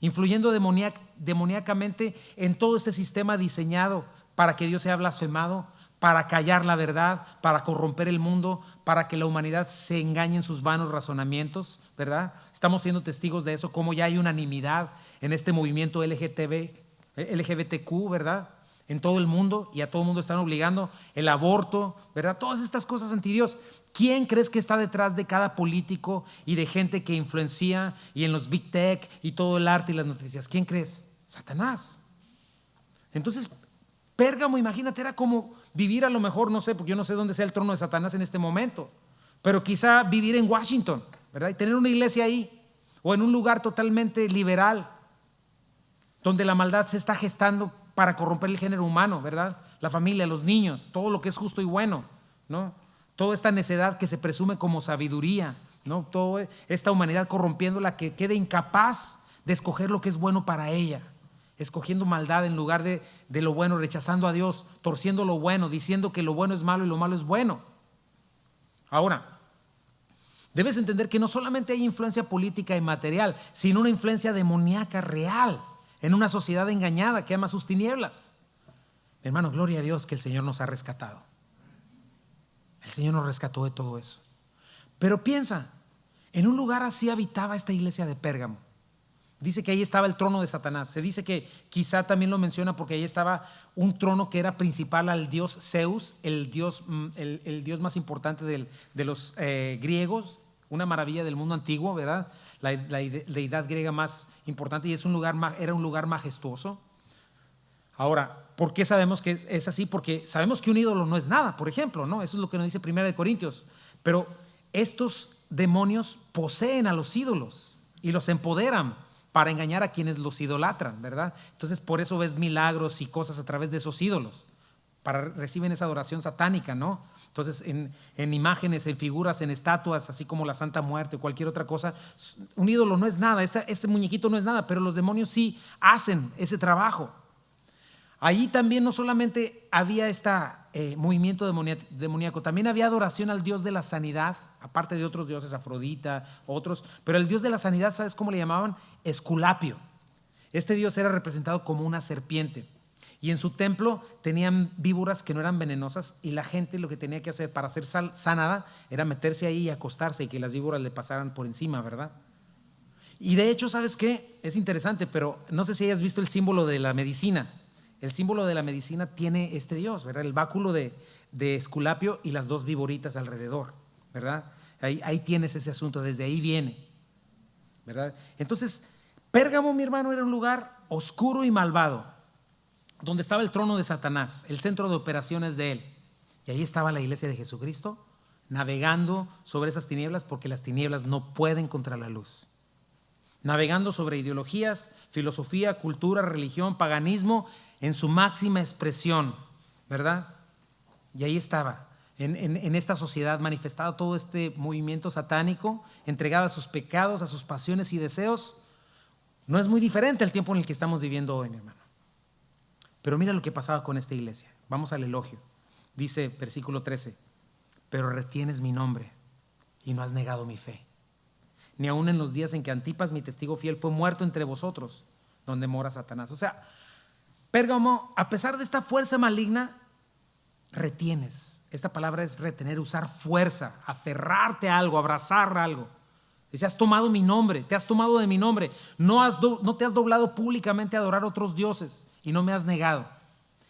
influyendo demoníacamente en todo este sistema diseñado para que Dios sea blasfemado, para callar la verdad, para corromper el mundo, para que la humanidad se engañe en sus vanos razonamientos, ¿verdad? Estamos siendo testigos de eso, cómo ya hay unanimidad en este movimiento LGBTQ, ¿verdad? En todo el mundo, y a todo el mundo están obligando el aborto, ¿verdad? Todas estas cosas anti Dios. ¿Quién crees que está detrás de cada político y de gente que influencia y en los big tech y todo el arte y las noticias? ¿Quién crees? Satanás. Entonces, Pérgamo, imagínate, era como vivir a lo mejor, no sé, porque yo no sé dónde sea el trono de Satanás en este momento, pero quizá vivir en Washington, ¿verdad? Y tener una iglesia ahí, o en un lugar totalmente liberal, donde la maldad se está gestando para corromper el género humano, ¿verdad? La familia, los niños, todo lo que es justo y bueno, ¿no? Toda esta necedad que se presume como sabiduría, ¿no? Toda esta humanidad corrompiéndola, que quede incapaz de escoger lo que es bueno para ella, escogiendo maldad en lugar de lo bueno, rechazando a Dios, torciendo lo bueno, diciendo que lo bueno es malo y lo malo es bueno. Ahora, debes entender que no solamente hay influencia política y material, sino una influencia demoníaca real en una sociedad engañada que ama sus tinieblas. Hermano, gloria a Dios que el Señor nos ha rescatado. El Señor nos rescató de todo eso. Pero piensa, en un lugar así habitaba esta iglesia de Pérgamo. Dice que ahí estaba el trono de Satanás. Se dice que quizá también lo menciona porque ahí estaba un trono que era principal al dios Zeus, el dios más importante de los griegos, una maravilla del mundo antiguo, ¿verdad? La deidad griega más importante, y era un lugar majestuoso. Ahora, ¿por qué sabemos que es así? Porque sabemos que un ídolo no es nada, por ejemplo, ¿no? Eso es lo que nos dice 1 Corintios. Pero estos demonios poseen a los ídolos y los empoderan para engañar a quienes los idolatran, ¿verdad? Entonces, por eso ves milagros y cosas a través de esos ídolos, reciben esa adoración satánica, ¿no? Entonces, en imágenes, en figuras, en estatuas, así como la Santa Muerte o cualquier otra cosa, un ídolo no es nada, ese muñequito no es nada, pero los demonios sí hacen ese trabajo. Allí también no solamente había este movimiento demoníaco, también había adoración al Dios de la sanidad, aparte de otros dioses, Afrodita, otros, pero el Dios de la sanidad, ¿sabes cómo le llamaban? Esculapio. Este Dios era representado como una serpiente, y en su templo tenían víboras que no eran venenosas, y la gente lo que tenía que hacer para ser sanada era meterse ahí y acostarse y que las víboras le pasaran por encima, ¿verdad? Y de hecho, ¿sabes qué? Es interesante, pero no sé si hayas visto el símbolo de la medicina. El símbolo de la medicina tiene este Dios, ¿verdad? El báculo de Esculapio y las dos víboritas alrededor, ¿verdad? Ahí tienes ese asunto, desde ahí viene, ¿verdad? Entonces, Pérgamo, mi hermano, era un lugar oscuro y malvado, donde estaba el trono de Satanás, el centro de operaciones de él. Y ahí estaba la iglesia de Jesucristo, navegando sobre esas tinieblas, porque las tinieblas no pueden contra la luz. Navegando sobre ideologías, filosofía, cultura, religión, paganismo, en su máxima expresión, ¿verdad? Y ahí estaba, en esta sociedad manifestado todo este movimiento satánico, entregado a sus pecados, a sus pasiones y deseos. No es muy diferente al tiempo en el que estamos viviendo hoy, mi hermano. Pero mira lo que pasaba con esta iglesia. Vamos al elogio. Dice versículo 13, pero retienes mi nombre y no has negado mi fe, ni aun en los días en que Antipas, mi testigo fiel, fue muerto entre vosotros, donde mora Satanás. O sea, Pérgamo, a pesar de esta fuerza maligna, retienes. Esta palabra es retener, usar fuerza, aferrarte a algo, abrazar algo. Dice, has tomado mi nombre, te has tomado de mi nombre, no te has doblado públicamente a adorar a otros dioses y no me has negado.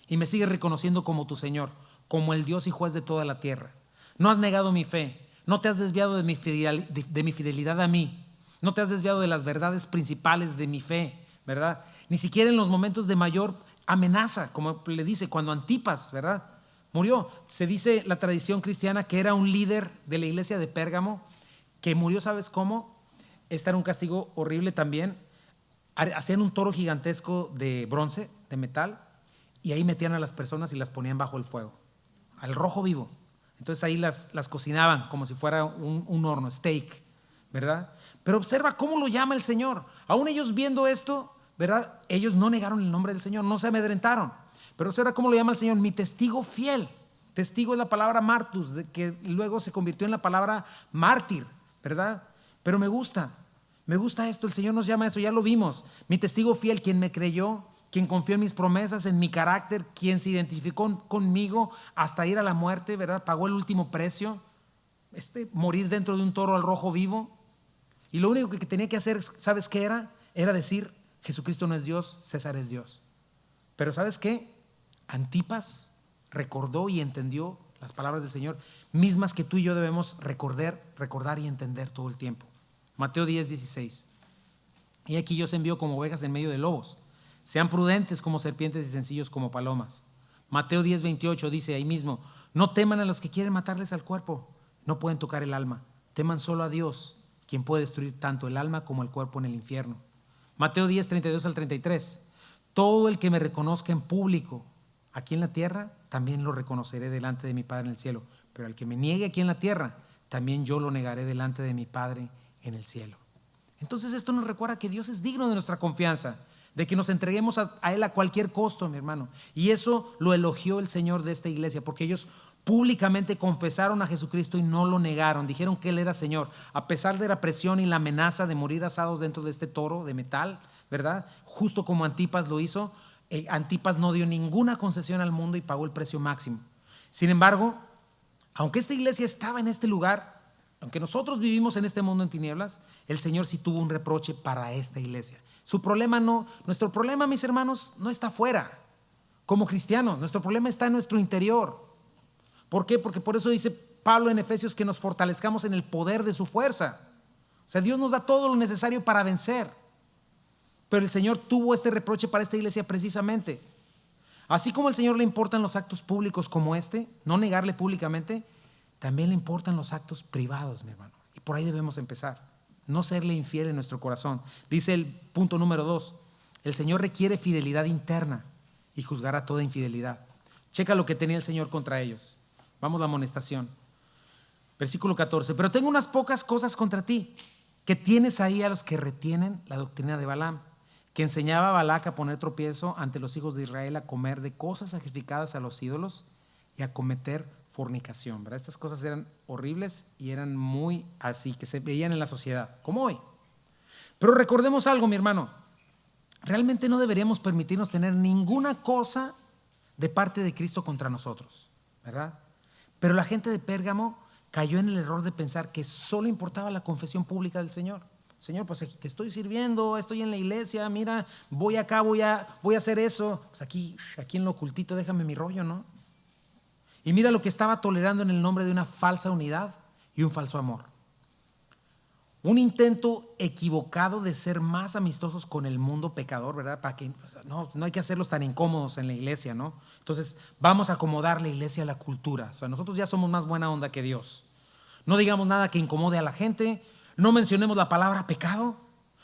Y me sigues reconociendo como tu Señor, como el Dios y juez de toda la tierra. No has negado mi fe, no te has desviado de mi fidelidad a mí, no te has desviado de las verdades principales de mi fe, ¿verdad? Ni siquiera en los momentos de mayor amenaza, como le dice cuando Antipas, ¿verdad?, murió. Se dice la tradición cristiana que era un líder de la iglesia de Pérgamo que murió, ¿sabes cómo? Este era un castigo horrible también. Hacían un toro gigantesco de bronce, de metal, y ahí metían a las personas y las ponían bajo el fuego, al rojo vivo. Entonces ahí las cocinaban como si fuera un horno, steak, ¿verdad? Pero observa cómo lo llama el Señor. Aún ellos viendo esto, ¿verdad? Ellos no negaron el nombre del Señor, no se amedrentaron. Pero observa cómo lo llama el Señor, mi testigo fiel. Testigo es la palabra martus, que luego se convirtió en la palabra mártir, ¿verdad? Pero me gusta esto, el Señor nos llama a eso, ya lo vimos. Mi testigo fiel, quien me creyó quien confió en mis promesas, en mi carácter, quien se identificó conmigo hasta ir a la muerte, ¿verdad? Pagó el último precio, morir dentro de un toro al rojo vivo. Y lo único que tenía que hacer, ¿sabes qué era? Era decir, Jesucristo no es Dios, César es Dios. Pero ¿sabes qué? Antipas recordó y entendió las palabras del Señor, mismas que tú y yo debemos recordar y entender todo el tiempo. Mateo 10:16. Y aquí yo os envío como ovejas en medio de lobos. Sean prudentes como serpientes y sencillos como palomas. Mateo 10:28 dice ahí mismo, no teman a los que quieren matarles al cuerpo, no pueden tocar el alma. Teman solo a Dios, quien puede destruir tanto el alma como el cuerpo en el infierno. Mateo 10:32 al 33. Todo el que me reconozca en público aquí en la tierra, también lo reconoceré delante de mi Padre en el cielo. Pero al que me niegue aquí en la tierra, también yo lo negaré delante de mi Padre en el cielo. Entonces esto nos recuerda que Dios es digno de nuestra confianza, de que nos entreguemos a Él a cualquier costo, mi hermano. Y eso lo elogió el Señor de esta iglesia, porque ellos públicamente confesaron a Jesucristo y no lo negaron. Dijeron que Él era Señor, a pesar de la presión y la amenaza de morir asados dentro de este toro de metal, ¿verdad? Justo como Antipas lo hizo. Antipas no dio ninguna concesión al mundo y pagó el precio máximo. Sin embargo, aunque esta iglesia estaba en este lugar, aunque nosotros vivimos en este mundo en tinieblas, el Señor sí tuvo un reproche para esta iglesia. Nuestro problema, mis hermanos, no está afuera. Como cristianos, nuestro problema está en nuestro interior. ¿Por qué? Porque por eso dice Pablo en Efesios que nos fortalezcamos en el poder de su fuerza. O sea, Dios nos da todo lo necesario para vencer. Pero el Señor tuvo este reproche para esta iglesia precisamente. Así como al Señor le importan los actos públicos como no negarle públicamente, también le importan los actos privados, mi hermano. Y por ahí debemos empezar. No serle infiel en nuestro corazón. Dice el punto número 2, el Señor requiere fidelidad interna y juzgará toda infidelidad. Checa lo que tenía el Señor contra ellos. Vamos a la amonestación. Versículo 14, pero tengo unas pocas cosas contra ti, que tienes ahí a los que retienen la doctrina de Balaam, que enseñaba a Balac a poner tropiezo ante los hijos de Israel, a comer de cosas sacrificadas a los ídolos y a cometer fornicación, ¿verdad? Estas cosas eran horribles y eran muy así, que se veían en la sociedad, como hoy. Pero recordemos algo, mi hermano, realmente no deberíamos permitirnos tener ninguna cosa de parte de Cristo contra nosotros, ¿verdad? Pero la gente de Pérgamo cayó en el error de pensar que solo importaba la confesión pública del Señor. Señor, pues te estoy sirviendo, estoy en la iglesia, mira, voy acá, voy a hacer eso. Pues aquí en lo ocultito déjame mi rollo, ¿no? Y mira lo que estaba tolerando en el nombre de una falsa unidad y un falso amor. Un intento equivocado de ser más amistosos con el mundo pecador, ¿verdad? Para que no hay que hacerlos tan incómodos en la iglesia, ¿no? Entonces vamos a acomodar la iglesia a la cultura. O sea, nosotros ya somos más buena onda que Dios. No digamos nada que incomode a la gente. No mencionemos la palabra pecado,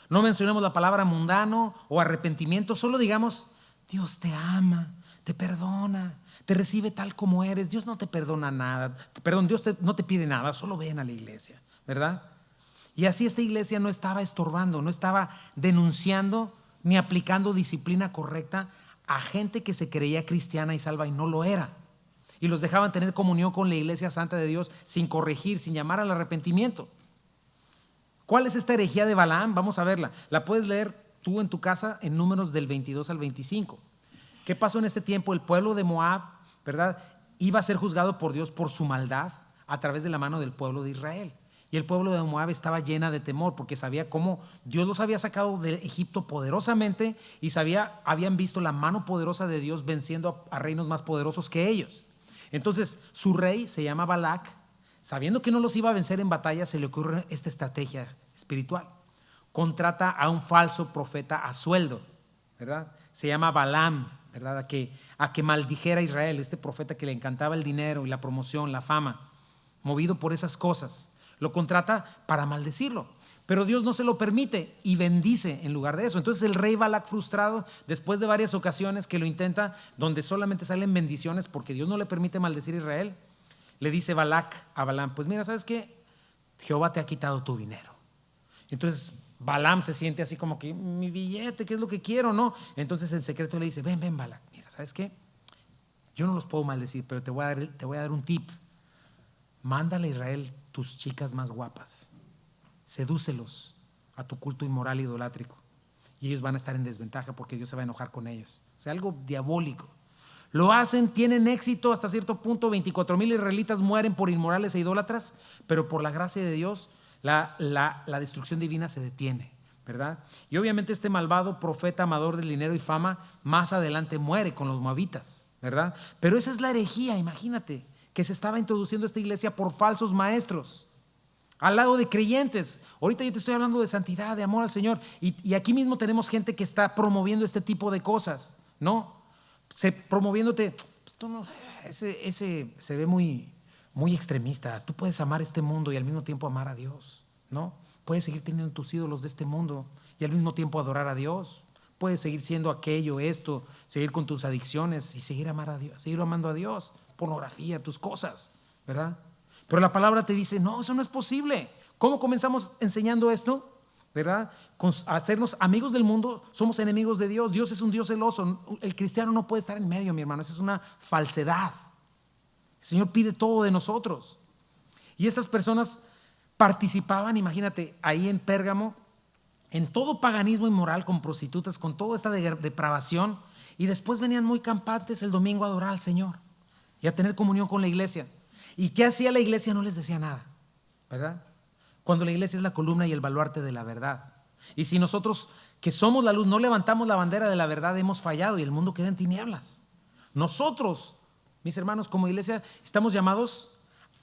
no mencionemos la palabra mundano o arrepentimiento, solo digamos, Dios te ama, te perdona, te recibe tal como eres, Dios no te perdona nada, Dios no te pide nada, solo ven a la iglesia, ¿verdad? Y así esta iglesia no estaba estorbando, no estaba denunciando ni aplicando disciplina correcta a gente que se creía cristiana y salva y no lo era. Y los dejaban tener comunión con la iglesia santa de Dios sin corregir, sin llamar al arrepentimiento. ¿Cuál es esta herejía de Balaam? Vamos a verla. La puedes leer tú en tu casa en Números del 22 al 25. ¿Qué pasó en este tiempo? El pueblo de Moab, ¿verdad?, iba a ser juzgado por Dios por su maldad a través de la mano del pueblo de Israel. Y el pueblo de Moab estaba llena de temor porque sabía cómo Dios los había sacado de Egipto poderosamente y habían visto la mano poderosa de Dios venciendo a reinos más poderosos que ellos. Entonces su rey se llama Balac. Sabiendo que no los iba a vencer en batalla, se le ocurre esta estrategia espiritual. Contrata a un falso profeta a sueldo, ¿verdad? Se llama Balaam, ¿verdad? A que maldijera a Israel, este profeta que le encantaba el dinero y la promoción, la fama, movido por esas cosas. Lo contrata para maldecirlo, pero Dios no se lo permite y bendice en lugar de eso. Entonces el rey Balac, frustrado, después de varias ocasiones que lo intenta, donde solamente salen bendiciones porque Dios no le permite maldecir a Israel, le dice Balac a Balaam, pues mira, ¿sabes qué? Jehová te ha quitado tu dinero. Entonces Balaam se siente así como que mi billete, ¿qué es lo que quiero? ¿No? Entonces en secreto le dice, ven Balac, mira, ¿sabes qué? Yo no los puedo maldecir, pero te voy a dar un tip. Mándale a Israel tus chicas más guapas, sedúcelos a tu culto inmoral idolátrico y ellos van a estar en desventaja porque Dios se va a enojar con ellos. O sea, algo diabólico. Lo hacen, tienen éxito hasta cierto punto. 24,000 israelitas mueren por inmorales e idólatras, pero por la gracia de Dios la destrucción divina se detiene, ¿verdad? Y obviamente este malvado profeta amador del dinero y fama más adelante muere con los moabitas, ¿verdad? Pero esa es la herejía, imagínate, que se estaba introduciendo esta iglesia por falsos maestros al lado de creyentes. Ahorita yo te estoy hablando de santidad, de amor al Señor, y aquí mismo tenemos gente que está promoviendo este tipo de cosas, ¿no? Promoviéndote, pues tú no, ese se ve muy, muy extremista. Tú puedes amar este mundo y al mismo tiempo amar a Dios, ¿no? Puedes seguir teniendo tus ídolos de este mundo y al mismo tiempo adorar a Dios. Puedes seguir siendo aquello, esto, seguir con tus adicciones y seguir amar a Dios, seguir amando a Dios, pornografía, tus cosas, ¿verdad? Pero la palabra te dice, no, eso no es posible. ¿Cómo comenzamos enseñando esto? ¿Verdad? Hacernos amigos del mundo, somos enemigos de Dios. Dios es un Dios celoso. El cristiano no puede estar en medio, mi hermano. Esa es una falsedad. El Señor pide todo de nosotros. Y estas personas participaban, imagínate, ahí en Pérgamo, en todo paganismo inmoral, con prostitutas, con toda esta depravación, y después venían muy campantes el domingo a adorar al Señor y a tener comunión con la iglesia. ¿Y qué hacía la iglesia? No les decía nada, ¿verdad? Cuando la iglesia es la columna y el baluarte de la verdad. Y si nosotros, que somos la luz, no levantamos la bandera de la verdad, hemos fallado y el mundo queda en tinieblas. Nosotros, mis hermanos, como iglesia, estamos llamados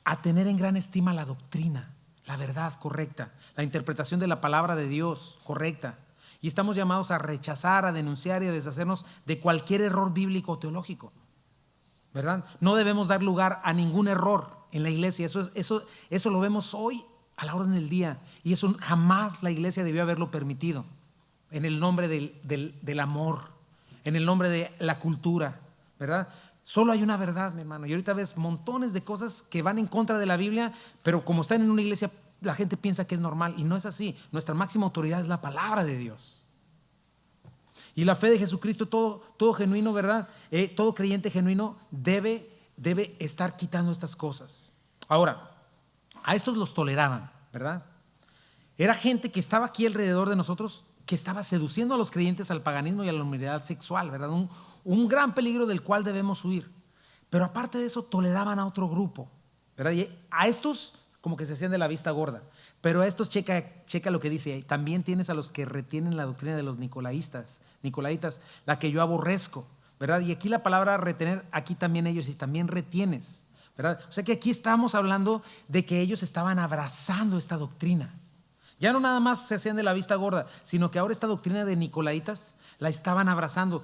a tener en gran estima la doctrina, la verdad correcta, la interpretación de la palabra de Dios correcta. Y estamos llamados a rechazar, a denunciar y a deshacernos de cualquier error bíblico o teológico, ¿verdad? No debemos dar lugar a ningún error en la iglesia. Eso lo vemos hoy a la orden del día, y eso jamás la iglesia debió haberlo permitido, en el nombre del amor, en el nombre de la cultura, ¿verdad? Solo hay una verdad, mi hermano, y ahorita ves montones de cosas que van en contra de la Biblia, pero como están en una iglesia, la gente piensa que es normal, y no es así. Nuestra máxima autoridad es la palabra de Dios. Y la fe de Jesucristo, todo genuino, ¿verdad? Todo creyente genuino debe estar quitando estas cosas. Ahora, a estos los toleraban, ¿verdad? Era gente que estaba aquí alrededor de nosotros, que estaba seduciendo a los creyentes al paganismo y a la inmoralidad sexual, ¿verdad? Un gran peligro del cual debemos huir. Pero aparte de eso, toleraban a otro grupo, ¿verdad? Y a estos como que se hacían de la vista gorda. Pero a estos, checa lo que dice. También tienes a los que retienen la doctrina de los nicolaitas, la que yo aborrezco, ¿verdad? Y aquí la palabra retener, aquí también ellos, y también retienes, ¿verdad? O sea que aquí estamos hablando de que ellos estaban abrazando esta doctrina. Ya no nada más se hacían de la vista gorda, sino que ahora esta doctrina de nicolaitas la estaban abrazando,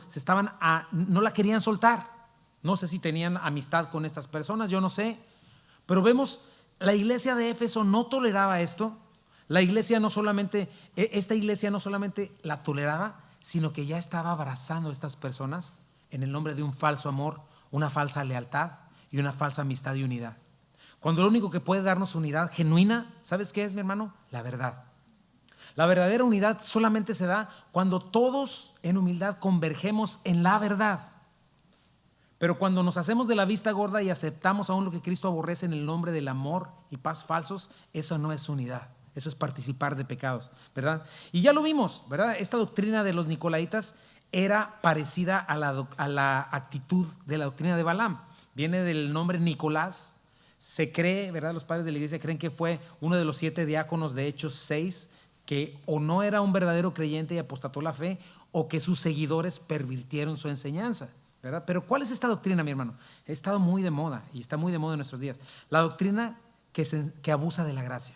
no la querían soltar. No sé si tenían amistad con estas personas, yo no sé. Pero vemos, la iglesia de Éfeso no toleraba esto. Esta iglesia no solamente la toleraba, sino que ya estaba abrazando a estas personas en el nombre de un falso amor, una falsa lealtad y una falsa amistad y unidad. Cuando lo único que puede darnos unidad genuina, ¿sabes qué es, mi hermano? La verdad. La verdadera unidad solamente se da cuando todos en humildad convergemos en la verdad. Pero cuando nos hacemos de la vista gorda y aceptamos aún lo que Cristo aborrece en el nombre del amor y paz falsos, eso no es unidad. Eso es participar de pecados, ¿verdad? Y ya lo vimos, ¿verdad? Esta doctrina de los nicolaitas era parecida a la actitud de la doctrina de Balaam. Viene del nombre Nicolás. Se cree, ¿verdad? Los padres de la iglesia creen que fue uno de los 7 diáconos de Hechos 6, que o no era un verdadero creyente y apostató la fe, o que sus seguidores pervirtieron su enseñanza, ¿verdad? Pero ¿cuál es esta doctrina, mi hermano? Ha estado muy de moda y está muy de moda en nuestros días. La doctrina que abusa de la gracia.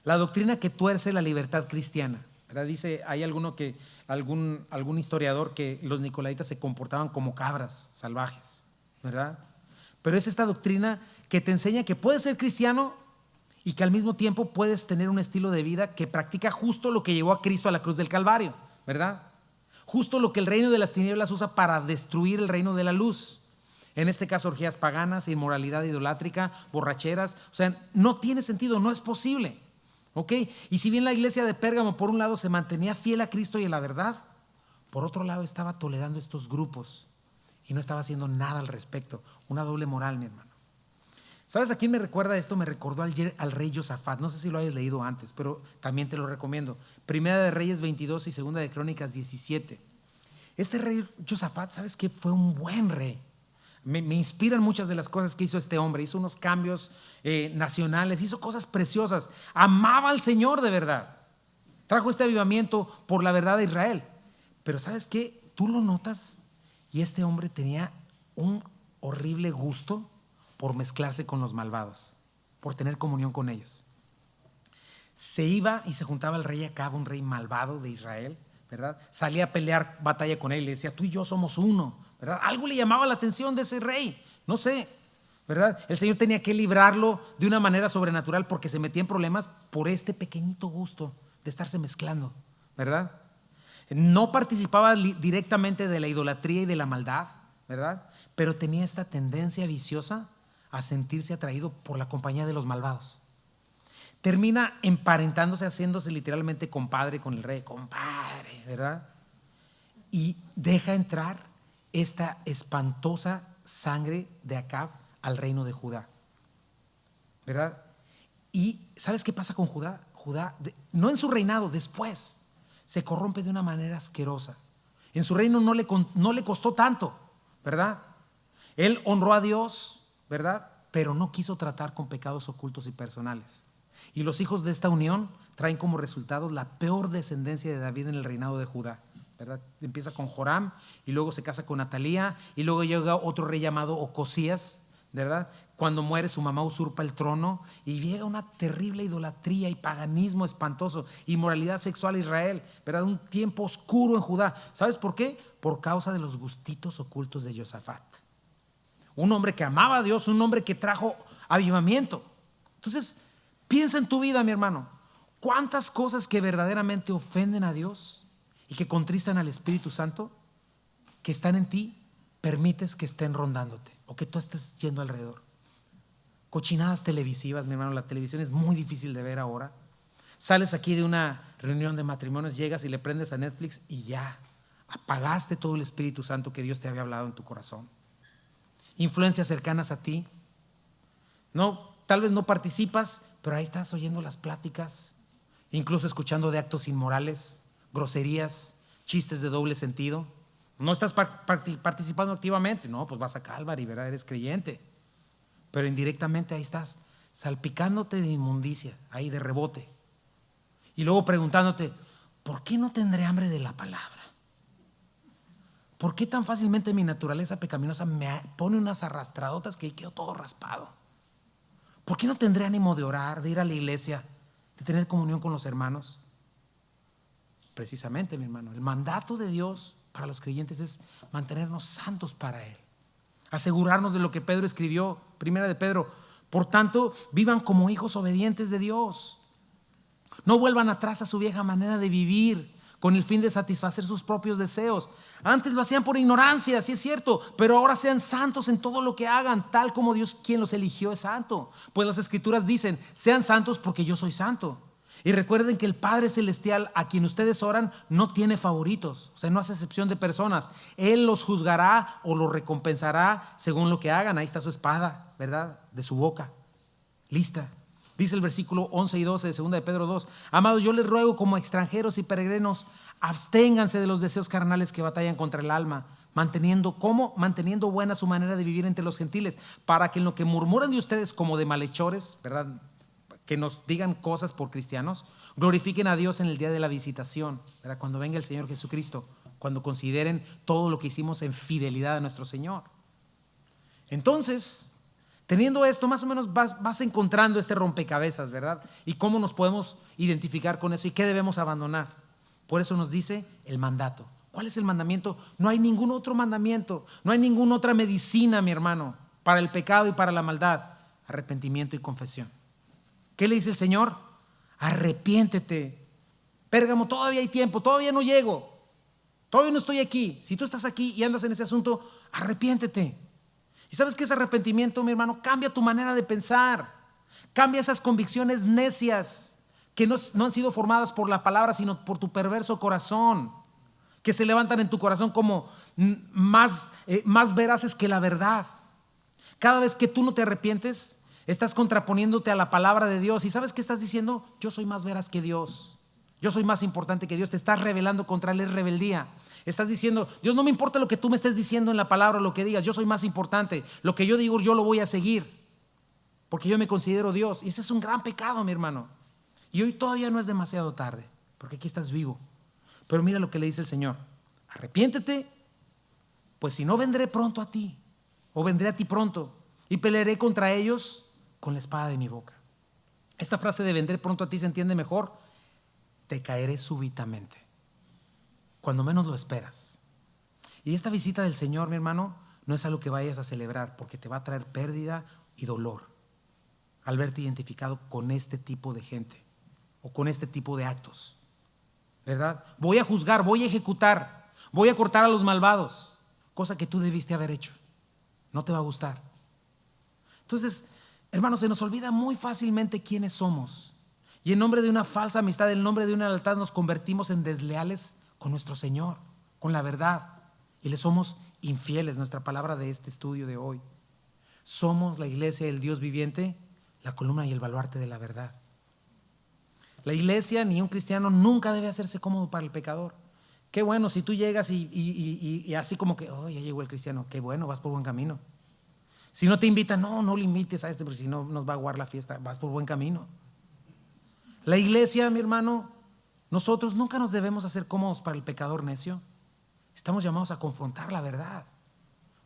La doctrina que tuerce la libertad cristiana, ¿verdad? Dice, hay algún historiador que los nicolaitas se comportaban como cabras salvajes, ¿verdad? Pero es esta doctrina que te enseña que puedes ser cristiano y que al mismo tiempo puedes tener un estilo de vida que practica justo lo que llevó a Cristo a la cruz del Calvario, ¿verdad? Justo lo que el reino de las tinieblas usa para destruir el reino de la luz. En este caso, orgías paganas, inmoralidad idolátrica, borracheras. O sea, no tiene sentido, no es posible. ¿Ok? Y si bien la iglesia de Pérgamo, por un lado, se mantenía fiel a Cristo y a la verdad, por otro lado estaba tolerando estos grupos y no estaba haciendo nada al respecto. Una doble moral, mi hermano. ¿Sabes a quién me recuerda esto? Me recordó al rey Josafat. No sé si lo hayas leído antes, pero también te lo recomiendo. Primera de Reyes 22 y Segunda de Crónicas 17. Este rey Josafat, ¿sabes qué? Fue un buen rey. Me inspiran muchas de las cosas que hizo este hombre. Hizo unos cambios nacionales, hizo cosas preciosas. Amaba al Señor de verdad. Trajo este avivamiento por la verdad de Israel. Pero ¿sabes qué? Tú lo notas y este hombre tenía un horrible gusto por mezclarse con los malvados, por tener comunión con ellos. Se iba y se juntaba el rey Acab, un rey malvado de Israel, ¿verdad? Salía a pelear batalla con él y le decía, tú y yo somos uno, ¿verdad? Algo le llamaba la atención de ese rey, no sé, ¿verdad? El Señor tenía que librarlo de una manera sobrenatural porque se metía en problemas por este pequeñito gusto de estarse mezclando, ¿verdad? No participaba directamente de la idolatría y de la maldad, ¿verdad? Pero tenía esta tendencia viciosa a sentirse atraído por la compañía de los malvados. Termina emparentándose, haciéndose literalmente compadre con el rey, compadre, ¿verdad? Y deja entrar esta espantosa sangre de Acab al reino de Judá, ¿verdad? Y ¿sabes qué pasa con Judá? Judá, no en su reinado, después, se corrompe de una manera asquerosa. En su reino no le costó tanto, ¿verdad? Él honró a Dios, ¿verdad? Pero no quiso tratar con pecados ocultos y personales. Y los hijos de esta unión traen como resultado la peor descendencia de David en el reinado de Judá, ¿verdad? Empieza con Joram y luego se casa con Atalía y luego llega otro rey llamado Ocosías, ¿verdad? Cuando muere su mamá usurpa el trono y llega una terrible idolatría y paganismo espantoso, inmoralidad sexual a Israel, ¿verdad? Un tiempo oscuro en Judá. ¿Sabes por qué? Por causa de los gustitos ocultos de Josafat. Un hombre que amaba a Dios, un hombre que trajo avivamiento. Entonces, piensa en tu vida, mi hermano. ¿Cuántas cosas que verdaderamente ofenden a Dios y que contristan al Espíritu Santo que están en ti, permites que estén rondándote o que tú estés yendo alrededor? Cochinadas televisivas, mi hermano. La televisión es muy difícil de ver ahora. Sales aquí de una reunión de matrimonios, llegas y le prendes a Netflix y ya apagaste todo el Espíritu Santo que Dios te había hablado en tu corazón. Influencias cercanas a ti. No, tal vez no participas, pero ahí estás oyendo las pláticas, incluso escuchando de actos inmorales, groserías, chistes de doble sentido. No estás participando activamente, no, pues vas a Calvary, ¿verdad? Eres creyente, pero indirectamente ahí estás, salpicándote de inmundicia, ahí de rebote, y luego preguntándote, ¿por qué no tendré hambre de la palabra? ¿Por qué tan fácilmente mi naturaleza pecaminosa me pone unas arrastradotas que quedo todo raspado? ¿Por qué no tendré ánimo de orar, de ir a la iglesia, de tener comunión con los hermanos? Precisamente, mi hermano, el mandato de Dios para los creyentes es mantenernos santos para Él. Asegurarnos de lo que Pedro escribió, primera de Pedro. Por tanto, vivan como hijos obedientes de Dios. No vuelvan atrás a su vieja manera de vivir con el fin de satisfacer sus propios deseos. Antes lo hacían por ignorancia, sí es cierto, pero ahora sean santos en todo lo que hagan, tal como Dios quien los eligió es santo. Pues las Escrituras dicen, sean santos porque yo soy santo. Y recuerden que el Padre Celestial a quien ustedes oran no tiene favoritos, o sea, no hace excepción de personas. Él los juzgará o los recompensará según lo que hagan. Ahí está su espada, ¿verdad? De su boca, lista. Dice el versículo 11 y 12 de 2 de Pedro 2. Amados, yo les ruego como extranjeros y peregrinos, absténganse de los deseos carnales que batallan contra el alma, manteniendo buena su manera de vivir entre los gentiles, para que en lo que murmuran de ustedes como de malhechores, ¿verdad?, que nos digan cosas por cristianos, glorifiquen a Dios en el día de la visitación, ¿verdad?, cuando venga el Señor Jesucristo, cuando consideren todo lo que hicimos en fidelidad a nuestro Señor. Entonces, teniendo esto, más o menos vas encontrando este rompecabezas, ¿verdad? Y cómo nos podemos identificar con eso y qué debemos abandonar. Por eso nos dice el mandato. ¿Cuál es el mandamiento? No hay ningún otro mandamiento, no hay ninguna otra medicina, mi hermano, para el pecado y para la maldad. Arrepentimiento y confesión. ¿Qué le dice el Señor? Arrepiéntete. Pérgamo, todavía hay tiempo, todavía no llego, todavía no estoy aquí. Si tú estás aquí y andas en ese asunto, arrepiéntete. ¿Y sabes qué es arrepentimiento, mi hermano? Cambia tu manera de pensar. Cambia esas convicciones necias que no han sido formadas por la palabra, sino por tu perverso corazón, que se levantan en tu corazón como más veraces que la verdad. Cada vez que tú no te arrepientes, Estás contraponiéndote a la palabra de Dios. ¿Y sabes qué estás diciendo? Yo soy más veraz que Dios. Yo soy más importante que Dios. Te estás rebelando contra él, es rebeldía. Estás diciendo, Dios, no me importa lo que tú me estés diciendo en la palabra o lo que digas. Yo soy más importante. Lo que yo digo, yo lo voy a seguir. Porque yo me considero Dios. Y ese es un gran pecado, mi hermano. Y hoy todavía no es demasiado tarde, porque aquí estás vivo. Pero mira lo que le dice el Señor. Arrepiéntete, pues si no vendré pronto a ti, o vendré a ti pronto, y pelearé contra ellos con la espada de mi boca. Esta frase de vendré pronto a ti se entiende mejor. Te caeré súbitamente, cuando menos lo esperas. Y esta visita del Señor, mi hermano, no es algo que vayas a celebrar, porque te va a traer pérdida y dolor al verte identificado con este tipo de gente o con este tipo de actos, ¿verdad? Voy a juzgar, voy a ejecutar, voy a cortar a los malvados, cosa que tú debiste haber hecho. No te va a gustar. Entonces, hermanos, se nos olvida muy fácilmente quiénes somos. Y en nombre de una falsa amistad, en nombre de una lealtad, nos convertimos en desleales con nuestro Señor, con la verdad. Y le somos infieles, nuestra palabra de este estudio de hoy. Somos la iglesia del Dios viviente, la columna y el baluarte de la verdad. La iglesia ni un cristiano nunca debe hacerse cómodo para el pecador. Qué bueno si tú llegas y así como que, oh, ya llegó el cristiano, qué bueno, vas por buen camino. Si no te invitan, no le invites a este, porque si no nos va a aguar la fiesta, vas por buen camino. La iglesia, mi hermano, nosotros nunca nos debemos hacer cómodos para el pecador necio. Estamos llamados a confrontar la verdad,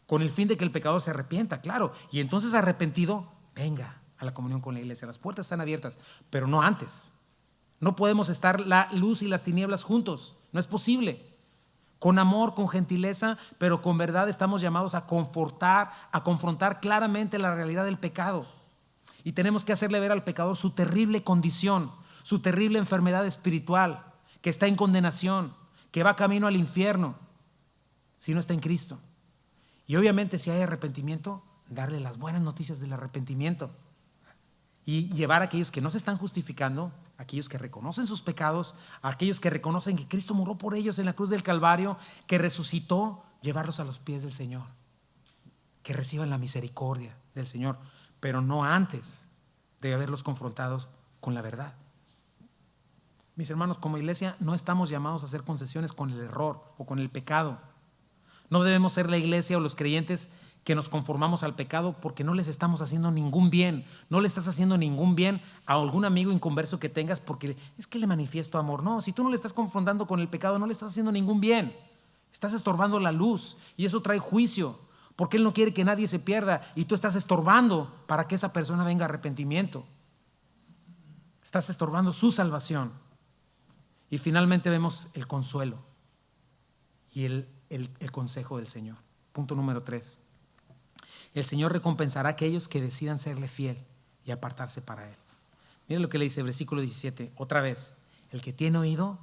con el fin de que el pecador se arrepienta, claro, y entonces arrepentido, venga a la comunión con la iglesia. Las puertas están abiertas, pero no antes. No podemos estar la luz y las tinieblas juntos, no es posible. Con amor, con gentileza, pero con verdad estamos llamados a confrontar claramente la realidad del pecado. Y tenemos que hacerle ver al pecador su terrible condición, su terrible enfermedad espiritual, que está en condenación, que va camino al infierno si no está en Cristo. Y obviamente si hay arrepentimiento, darle las buenas noticias del arrepentimiento y llevar a aquellos que no se están justificando, a aquellos que reconocen sus pecados, a aquellos que reconocen que Cristo murió por ellos en la cruz del Calvario, que resucitó, llevarlos a los pies del Señor, que reciban la misericordia del Señor, pero no antes de haberlos confrontados con la verdad. Mis hermanos, como iglesia no estamos llamados a hacer concesiones con el error o con el pecado. No debemos ser la iglesia o los creyentes que nos conformamos al pecado porque no les estamos haciendo ningún bien. No le estás haciendo ningún bien a algún amigo inconverso que tengas porque es que le manifiesto amor. No, si tú no le estás confrontando con el pecado, no le estás haciendo ningún bien. Estás estorbando la luz y eso trae juicio, porque Él no quiere que nadie se pierda y tú estás estorbando para que esa persona venga a arrepentimiento. Estás estorbando su salvación. Y finalmente vemos el consuelo y el consejo del Señor. Punto número 3. El Señor recompensará a aquellos que decidan serle fiel y apartarse para Él. Mira lo que le dice el versículo 17, otra vez. El que tiene oído,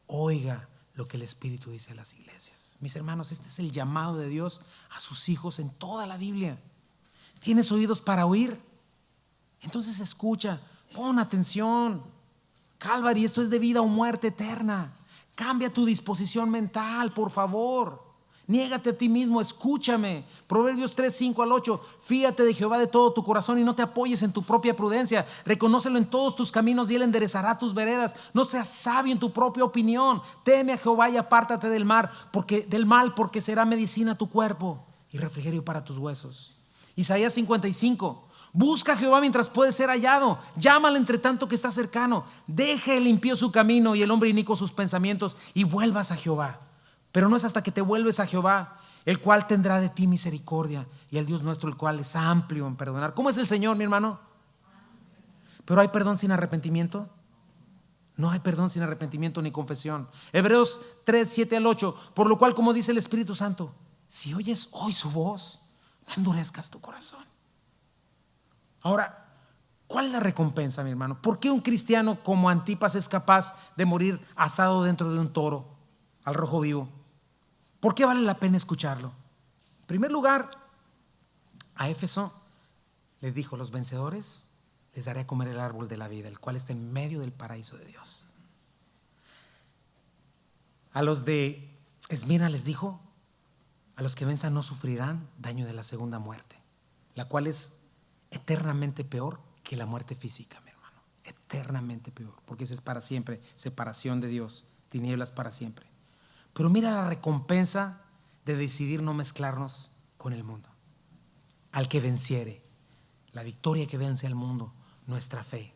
oiga lo que el Espíritu dice a las iglesias. Mis hermanos, este es el llamado de Dios a sus hijos en toda la Biblia. ¿Tienes oídos para oír? Entonces escucha, pon atención. Calvary, esto es de vida o muerte eterna. Cambia tu disposición mental, por favor. Niégate a ti mismo, escúchame. Proverbios 3, 5 al 8. Fíate de Jehová de todo tu corazón y no te apoyes en tu propia prudencia. Reconócelo en todos tus caminos y Él enderezará tus veredas. No seas sabio en tu propia opinión. Teme a Jehová y apártate del mal, porque será medicina a tu cuerpo y refrigerio para tus huesos. Isaías 55. Busca a Jehová mientras puede ser hallado. Llámale entre tanto que está cercano. Deje el impío su camino y el hombre inicuo sus pensamientos y vuelvas a Jehová. Pero no es hasta que te vuelves a Jehová, el cual tendrá de ti misericordia, y el Dios nuestro, el cual es amplio en perdonar. ¿Cómo es el Señor, mi hermano? ¿Pero hay perdón sin arrepentimiento? No hay perdón sin arrepentimiento ni confesión. Hebreos 3, 7 al 8. Por lo cual, como dice el Espíritu Santo, si oyes hoy su voz, no endurezcas tu corazón. Ahora, ¿cuál es la recompensa, mi hermano? ¿Por qué un cristiano como Antipas es capaz de morir asado dentro de un toro al rojo vivo? ¿Por qué vale la pena escucharlo? En primer lugar, a Éfeso les dijo: los vencedores les daré a comer el árbol de la vida, el cual está en medio del paraíso de Dios. A los de Esmirna les dijo: a los que venzan no sufrirán daño de la segunda muerte, la cual es eternamente peor que la muerte física, mi hermano. Eternamente peor, porque ese es para siempre, separación de Dios, tinieblas para siempre. Pero mira la recompensa de decidir no mezclarnos con el mundo. Al que venciere, la victoria que vence al mundo, nuestra fe.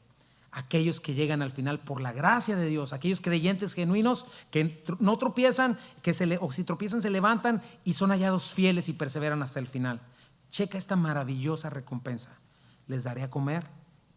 Aquellos que llegan al final por la gracia de Dios, aquellos creyentes genuinos que no tropiezan, o si tropiezan se levantan y son hallados fieles y perseveran hasta el final. Checa esta maravillosa recompensa. Les daré a comer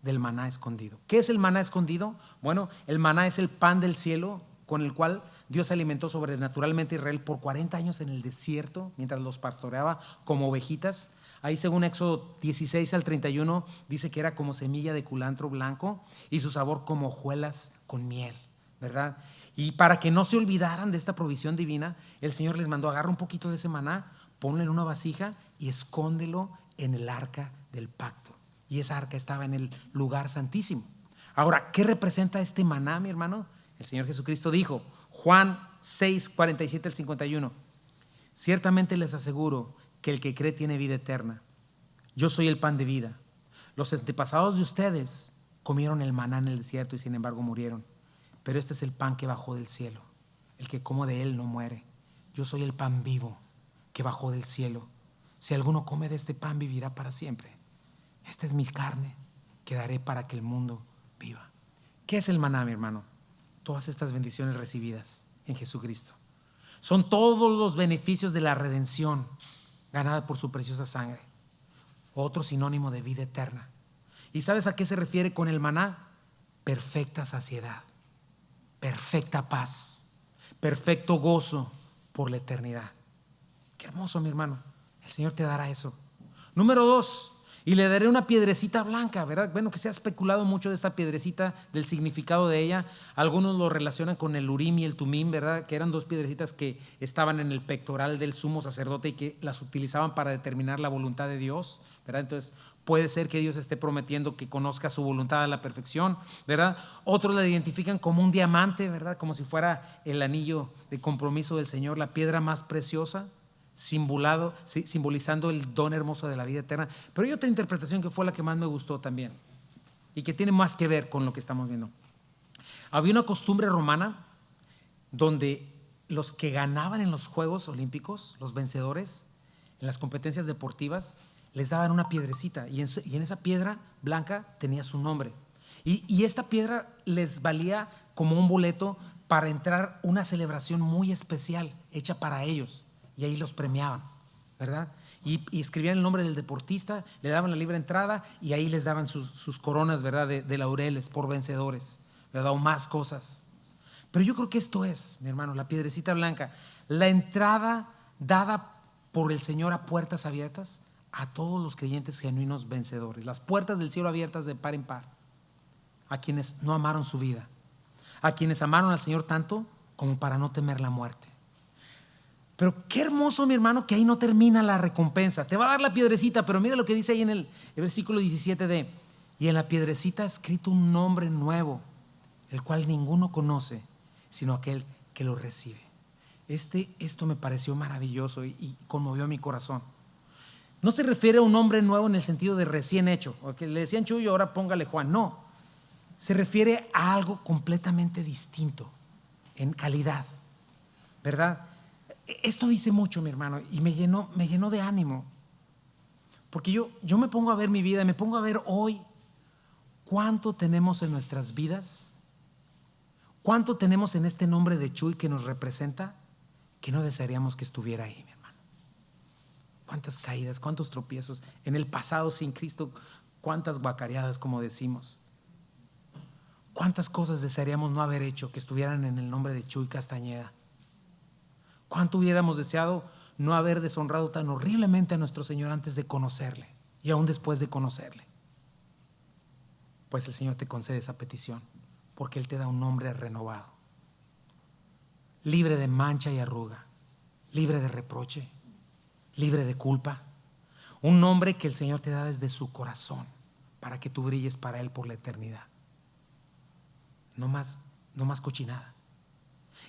del maná escondido. ¿Qué es el maná escondido? Bueno, el maná es el pan del cielo con el cual Dios alimentó sobrenaturalmente a Israel por 40 años en el desierto, mientras los pastoreaba como ovejitas. Ahí según Éxodo 16 al 31 dice que era como semilla de culantro blanco y su sabor como hojuelas con miel, ¿verdad? Y para que no se olvidaran de esta provisión divina, el Señor les mandó: agarra un poquito de ese maná, ponlo en una vasija y escóndelo en el arca del pacto. Y esa arca estaba en el lugar santísimo. Ahora, ¿qué representa este maná, mi hermano? El Señor Jesucristo dijo, Juan 6, 47 al 51, ciertamente les aseguro que el que cree tiene vida eterna. Yo soy el pan de vida. Los antepasados de ustedes comieron el maná en el desierto y sin embargo murieron. Pero este es el pan que bajó del cielo. El que come de él no muere. Yo soy el pan vivo que bajó del cielo. Si alguno come de este pan, vivirá para siempre. Esta es mi carne que daré para que el mundo viva. ¿Qué es el maná, mi hermano? Todas estas bendiciones recibidas en Jesucristo. Son todos los beneficios de la redención ganada por su preciosa sangre. Otro sinónimo de vida eterna. ¿Y sabes a qué se refiere con el maná? Perfecta saciedad, perfecta paz, perfecto gozo por la eternidad. Qué hermoso, mi hermano. El Señor te dará eso. Número 2, y le daré una piedrecita blanca, ¿verdad? Bueno, que se ha especulado mucho de esta piedrecita, del significado de ella. Algunos lo relacionan con el Urim y el Tumim, ¿verdad? Que eran dos piedrecitas que estaban en el pectoral del sumo sacerdote y que las utilizaban para determinar la voluntad de Dios, ¿verdad? Entonces, puede ser que Dios esté prometiendo que conozca su voluntad a la perfección, ¿verdad? Otros la identifican como un diamante, ¿verdad? Como si fuera el anillo de compromiso del Señor, la piedra más preciosa, simbolizando el don hermoso de la vida eterna. Pero hay otra interpretación que fue la que más me gustó también y que tiene más que ver con lo que estamos viendo. Había una costumbre romana donde los que ganaban en los Juegos Olímpicos, los vencedores, en las competencias deportivas, les daban una piedrecita y en esa piedra blanca tenía su nombre. Y esta piedra les valía como un boleto para entrar a una celebración muy especial hecha para ellos. Y ahí los premiaban, ¿verdad? Y escribían el nombre del deportista, le daban la libre entrada y ahí les daban sus coronas, ¿verdad? De laureles por vencedores, ¿verdad? O más cosas. Pero yo creo que esto es, mi hermano, la piedrecita blanca, la entrada dada por el Señor a puertas abiertas a todos los creyentes genuinos vencedores. Las puertas del cielo abiertas de par en par a quienes no amaron su vida, a quienes amaron al Señor tanto como para no temer la muerte. Pero qué hermoso, mi hermano, que ahí no termina la recompensa. Te va a dar la piedrecita, pero mira lo que dice ahí en el versículo 17 y en la piedrecita ha escrito un nombre nuevo, el cual ninguno conoce, sino aquel que lo recibe. Esto me pareció maravilloso y conmovió mi corazón. No se refiere a un nombre nuevo en el sentido de recién hecho, o que le decían Chuyo, ahora póngale Juan. No, se refiere a algo completamente distinto en calidad, ¿verdad? Esto dice mucho, mi hermano, y me llenó de ánimo. Porque yo me pongo a ver mi vida, me pongo a ver hoy cuánto tenemos en nuestras vidas, cuánto tenemos en este nombre de Chuy que nos representa, que no desearíamos que estuviera ahí, mi hermano. Cuántas caídas, cuántos tropiezos en el pasado sin Cristo, cuántas guacareadas, como decimos. Cuántas cosas desearíamos no haber hecho que estuvieran en el nombre de Chuy Castañeda. ¿Cuánto hubiéramos deseado no haber deshonrado tan horriblemente a nuestro Señor antes de conocerle y aún después de conocerle? Pues el Señor te concede esa petición porque Él te da un nombre renovado, libre de mancha y arruga, libre de reproche, libre de culpa. Un nombre que el Señor te da desde su corazón para que tú brilles para Él por la eternidad. No más cochinada.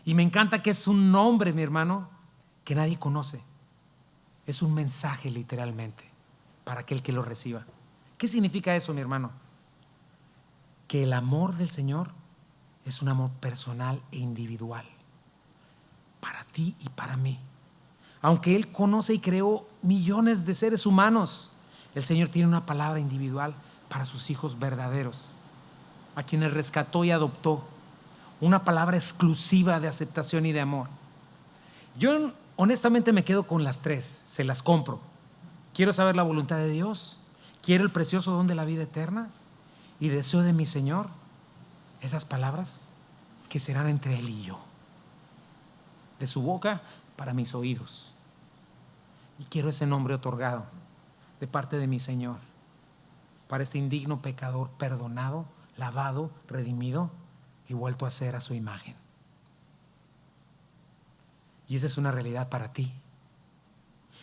Y me encanta que es un nombre, mi hermano, que nadie conoce. Es un mensaje literalmente para aquel que lo reciba. ¿Qué significa eso, mi hermano? Que el amor del Señor es un amor personal e individual, para ti y para mí. Aunque Él conoce y creó millones de seres humanos, el Señor tiene una palabra individual para sus hijos verdaderos, a quienes rescató y adoptó. Una palabra exclusiva de aceptación y de amor. Yo honestamente me quedo con las tres, se las compro. Quiero saber la voluntad de Dios, quiero el precioso don de la vida eterna y deseo de mi Señor esas palabras que serán entre Él y yo, de su boca para mis oídos. Y quiero ese nombre otorgado de parte de mi Señor para este indigno pecador perdonado, lavado, redimido y vuelto a ser a su imagen. Y esa es una realidad para ti.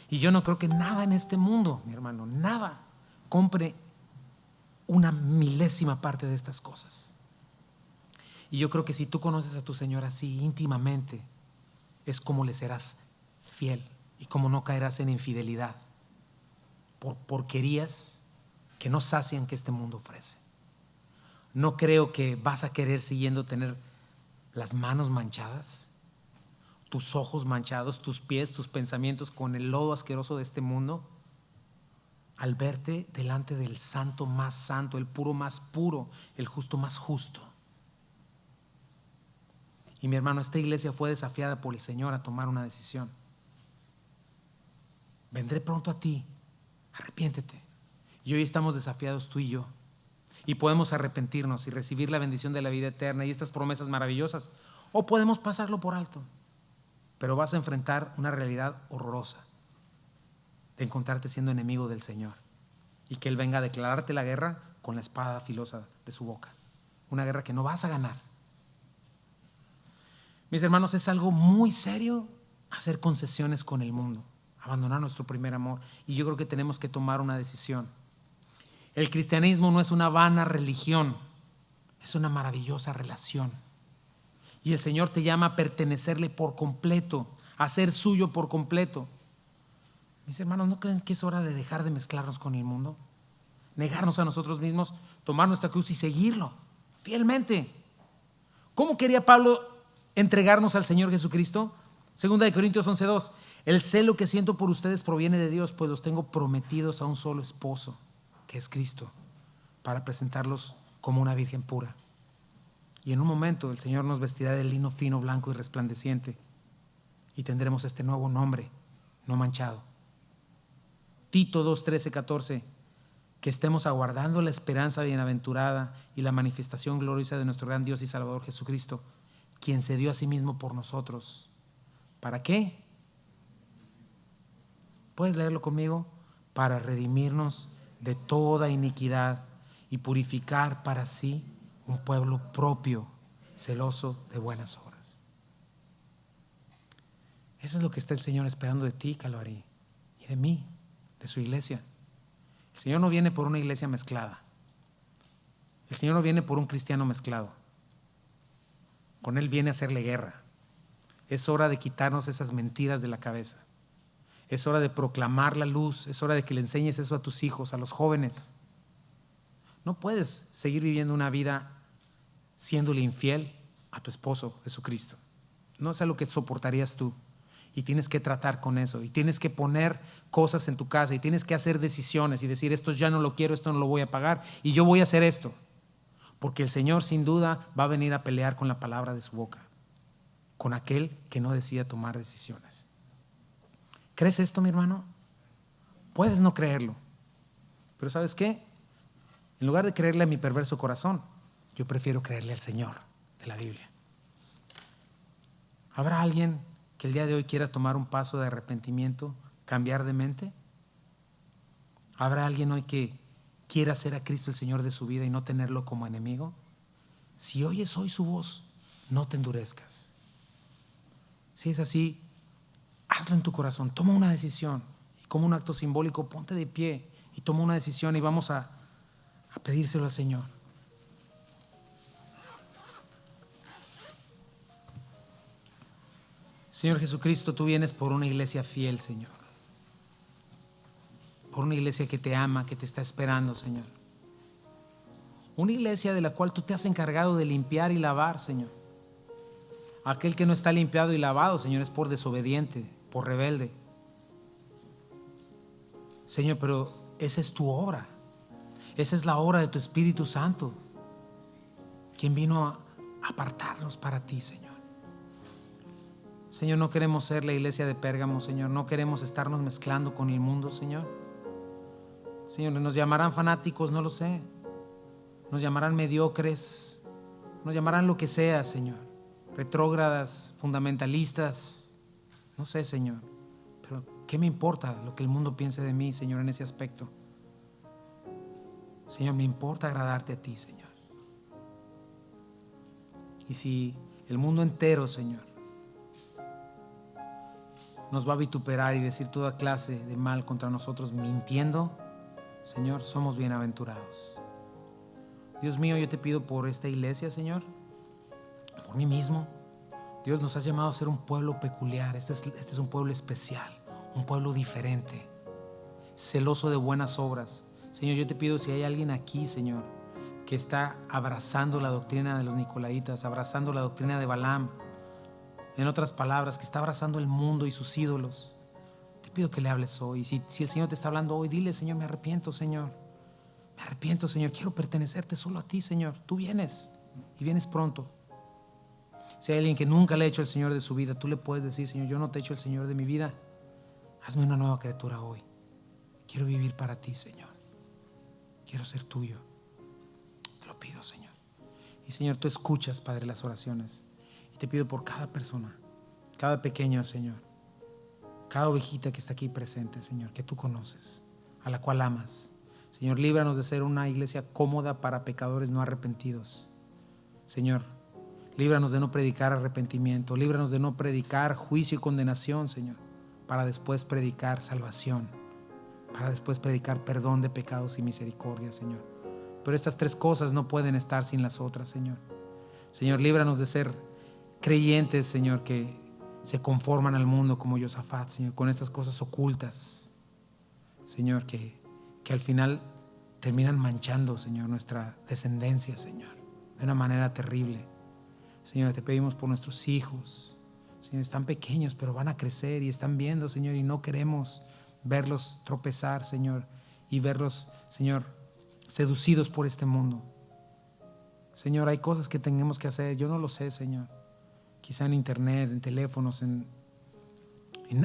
Y yo no creo que nada en este mundo, mi hermano, nada compre una milésima parte de estas cosas. Y yo creo que si tú conoces a tu Señor así íntimamente, es como le serás fiel y como no caerás en infidelidad por porquerías que no sacian que este mundo ofrece. No creo que vas a querer siguiendo tener las manos manchadas, tus ojos manchados, tus pies, tus pensamientos con el lodo asqueroso de este mundo, al verte delante del santo más santo, el puro más puro, el justo más justo. Y mi hermano, esta iglesia fue desafiada por el Señor a tomar una decisión. Vendré pronto a ti, arrepiéntete. Y hoy estamos desafiados tú y yo. Y podemos arrepentirnos y recibir la bendición de la vida eterna y estas promesas maravillosas. O podemos pasarlo por alto. Pero vas a enfrentar una realidad horrorosa de encontrarte siendo enemigo del Señor y que Él venga a declararte la guerra con la espada filosa de su boca. Una guerra que no vas a ganar. Mis hermanos, es algo muy serio hacer concesiones con el mundo, abandonar nuestro primer amor. Y yo creo que tenemos que tomar una decisión. El cristianismo no es una vana religión, es una maravillosa relación. Y el Señor te llama a pertenecerle por completo, a ser suyo por completo. Mis hermanos, ¿no creen que es hora de dejar de mezclarnos con el mundo? Negarnos a nosotros mismos, tomar nuestra cruz y seguirlo fielmente. ¿Cómo quería Pablo entregarnos al Señor Jesucristo? 2 Corintios 11:2. El celo que siento por ustedes proviene de Dios, pues los tengo prometidos a un solo esposo, que es Cristo, para presentarlos como una virgen pura. Y en un momento el Señor nos vestirá de lino fino, blanco y resplandeciente, y tendremos este nuevo nombre, no manchado. Tito 2:13-14. Que estemos aguardando la esperanza bienaventurada y la manifestación gloriosa de nuestro gran Dios y Salvador Jesucristo, quien se dio a sí mismo por nosotros. ¿Para qué? ¿Puedes leerlo conmigo? Para redimirnos de toda iniquidad y purificar para sí un pueblo propio, celoso de buenas obras. Eso es lo que está el Señor esperando de ti, Calvary, y de mí, de su iglesia. El Señor no viene por una iglesia mezclada. El Señor no viene por un cristiano mezclado. Con Él viene a hacerle guerra. Es hora de quitarnos esas mentiras de la cabeza. Es hora de proclamar la luz. Es hora de que le enseñes eso a tus hijos, a los jóvenes. No puedes seguir viviendo una vida siéndole infiel a tu esposo Jesucristo. No es algo que soportarías tú. Y tienes que tratar con eso. Y tienes que poner cosas en tu casa. Y tienes que hacer decisiones y decir, esto ya no lo quiero, esto no lo voy a pagar. Y yo voy a hacer esto. Porque el Señor sin duda va a venir a pelear con la palabra de su boca. Con aquel que no decida tomar decisiones. ¿Crees esto, mi hermano? Puedes no creerlo. Pero ¿sabes qué? En lugar de creerle a mi perverso corazón, yo prefiero creerle al Señor de la Biblia. ¿Habrá alguien que el día de hoy quiera tomar un paso de arrepentimiento, cambiar de mente? ¿Habrá alguien hoy que quiera hacer a Cristo el Señor de su vida y no tenerlo como enemigo? Si oyes hoy su voz, no te endurezcas. Si es así, hazlo en tu corazón, toma una decisión y como un acto simbólico, ponte de pie y toma una decisión y vamos a pedírselo al Señor. Señor Jesucristo, tú vienes por una iglesia fiel, Señor. por una iglesia que te ama, que te está esperando, Señor. Una iglesia de la cual tú te has encargado de limpiar y lavar, Señor. Aquel que no está limpiado y lavado, Señor, es por desobediente, por rebelde. Señor, pero esa es tu obra. Esa es la obra de tu Espíritu Santo, quien vino a apartarnos para ti, Señor. Señor, no queremos ser la iglesia de Pérgamo, Señor. No queremos estarnos mezclando con el mundo, Señor. Señor, nos llamarán fanáticos, no lo sé. Nos llamarán mediocres. Nos llamarán lo que sea, Señor. Retrógradas, fundamentalistas. No sé, Señor. Pero ¿qué me importa lo que el mundo piense de mí, Señor, en ese aspecto? Señor, me importa agradarte a ti, Señor. Y si el mundo entero, Señor, nos va a vituperar y decir toda clase de mal contra nosotros mintiendo, Señor, somos bienaventurados. Dios mío, yo te pido por esta iglesia, Señor, por mí mismo. Dios, nos has llamado a ser un pueblo peculiar. Este es un pueblo especial, un pueblo diferente, celoso de buenas obras. Señor, yo te pido, si hay alguien aquí, Señor, que está abrazando la doctrina de los Nicolaitas, abrazando la doctrina de Balaam, en otras palabras, que está abrazando el mundo y sus ídolos, te pido que le hables hoy. Si el Señor te está hablando hoy, dile: Señor, me arrepiento, Señor. Me arrepiento, Señor. Quiero pertenecerte solo a ti, Señor. Tú vienes y vienes pronto. Si hay alguien que nunca le ha hecho el Señor de su vida, tú le puedes decir: Señor, yo no te he hecho el Señor de mi vida. Hazme una nueva criatura hoy. Quiero vivir para ti, Señor. Quiero ser tuyo. Te lo pido, Señor. Y Señor, tú escuchas, Padre, las oraciones. Y te pido por cada persona, cada pequeño, Señor, cada ovejita que está aquí presente, Señor, que tú conoces, a la cual amas. Señor, líbranos de ser una iglesia cómoda para pecadores no arrepentidos. Señor, líbranos de no predicar arrepentimiento. Líbranos de no predicar juicio y condenación, Señor, para después predicar salvación, para después predicar perdón de pecados y misericordia, Señor. Pero estas tres cosas no pueden estar sin las otras, Señor. Señor, líbranos de ser creyentes, Señor, que se conforman al mundo como Josafat, Señor, con estas cosas ocultas, Señor, que al final terminan manchando, Señor, nuestra descendencia, Señor, de una manera terrible. Señor, te pedimos por nuestros hijos. Señor, están pequeños, pero van a crecer y están viendo, Señor, y no queremos verlos tropezar, Señor, y verlos, Señor, seducidos por este mundo. Señor, hay cosas que tenemos que hacer. Yo no lo sé, Señor. Quizá en internet, en teléfonos, en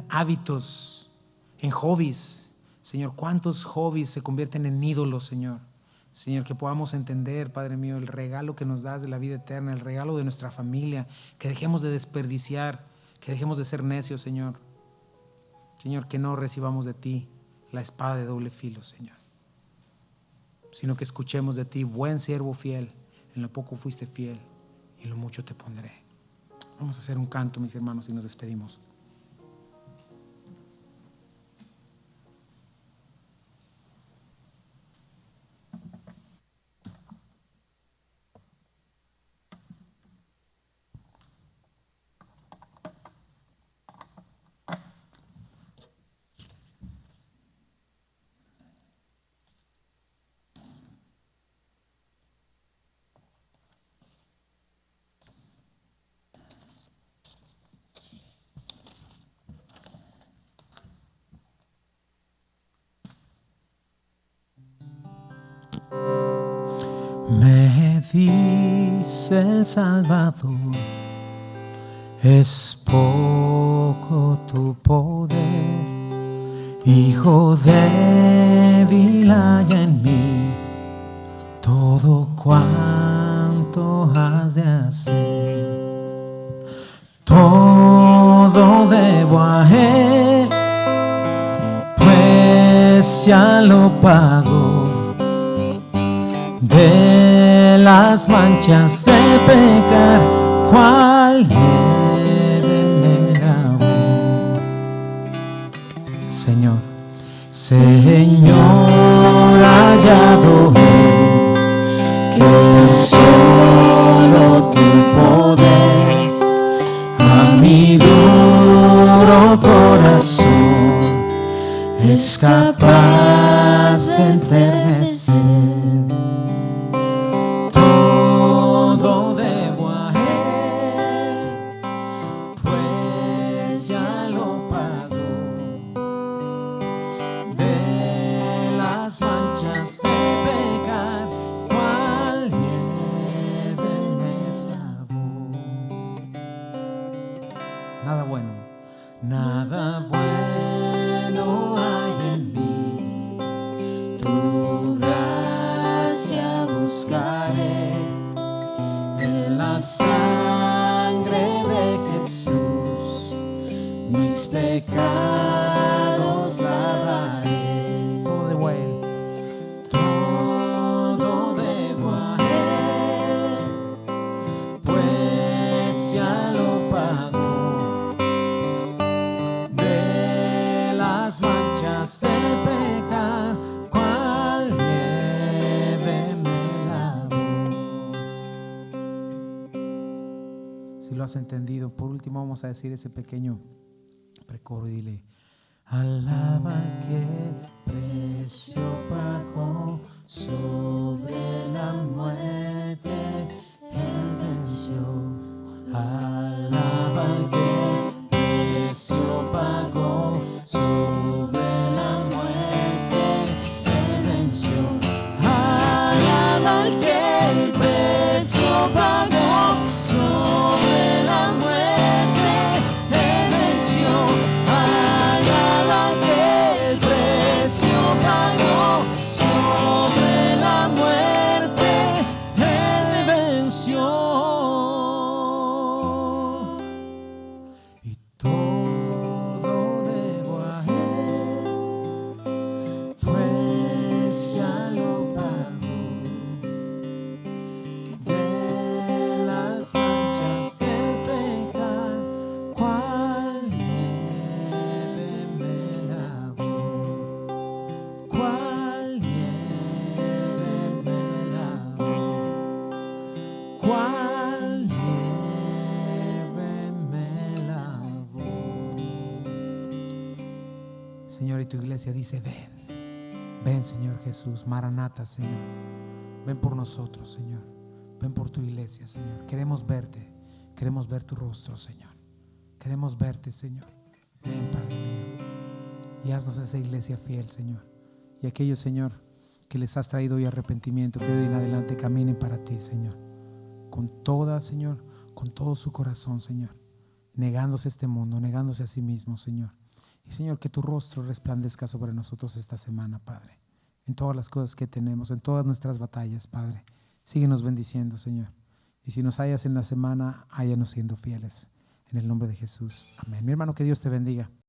hábitos, en hobbies. Señor, ¿cuántos hobbies se convierten en ídolos, Señor? Señor, que podamos entender, Padre mío, el regalo que nos das de la vida eterna, el regalo de nuestra familia, que dejemos de desperdiciar, que dejemos de ser necios, Señor. Señor, que no recibamos de ti la espada de doble filo, Señor, sino que escuchemos de ti: buen siervo fiel, en lo poco fuiste fiel, y en lo mucho te pondré. Vamos a hacer un canto, mis hermanos, y nos despedimos. Me dice el Salvador: es poco tu poder, hijo débil hay en mí, todo cuanto has de hacer, todo debo a Él, pues ya lo pago. De las manchas de pecar, cuál nieve me lavó. Señor, Señor, hallado que solo tu poder a mi duro corazón escapa. capaz de enternecer. Todo debo a Él, pues ya lo pagó. De las manchas de pecar, cual nieve me salvó. Nada bueno. Nada bueno hay en mí, tu gracia buscaré, en la sangre de Jesús mis pecados lavaré. Todo debo a Él. Todo debo a Él, pues ya lo pagó. Las manchas de pecar, cual nieve me lavó. Si lo has entendido, por último vamos a decir ese pequeño precoro y dile: alaba al que Precio pagó sobre la muerte, Él venció. Alaba al que precio pagó sobre la muerte, Él venció. Alaba al que el precio pagó sobre la muerte, Él venció. Alaba al que el precio pagó sobre la muerte, Él venció. Y todo debo a Él, pues ya lo pagó. De las manchas de pecar, cual nieve me lavó. Cual nieve me lavó. Cual nieve me lavó. Señor, y tu iglesia dice: ven, ven, Señor Jesús, Maranata, Señor. Ven por nosotros, Señor. Ven por tu iglesia, Señor. Queremos verte, queremos ver tu rostro, Señor. Queremos verte, Señor. Ven, Padre mío, y haznos esa iglesia fiel, Señor. Y aquellos, Señor, que les has traído hoy arrepentimiento, que de hoy en adelante caminen para ti, Señor. Con toda, Señor, con todo su corazón, Señor. Negándose a este mundo, negándose a sí mismo, Señor. Y Señor, que tu rostro resplandezca sobre nosotros esta semana, Padre. En todas las cosas que tenemos, en todas nuestras batallas, Padre. Síguenos bendiciendo, Señor. Y si nos hallas en la semana, háyanos siendo fieles. En el nombre de Jesús. Amén. Mi hermano, que Dios te bendiga.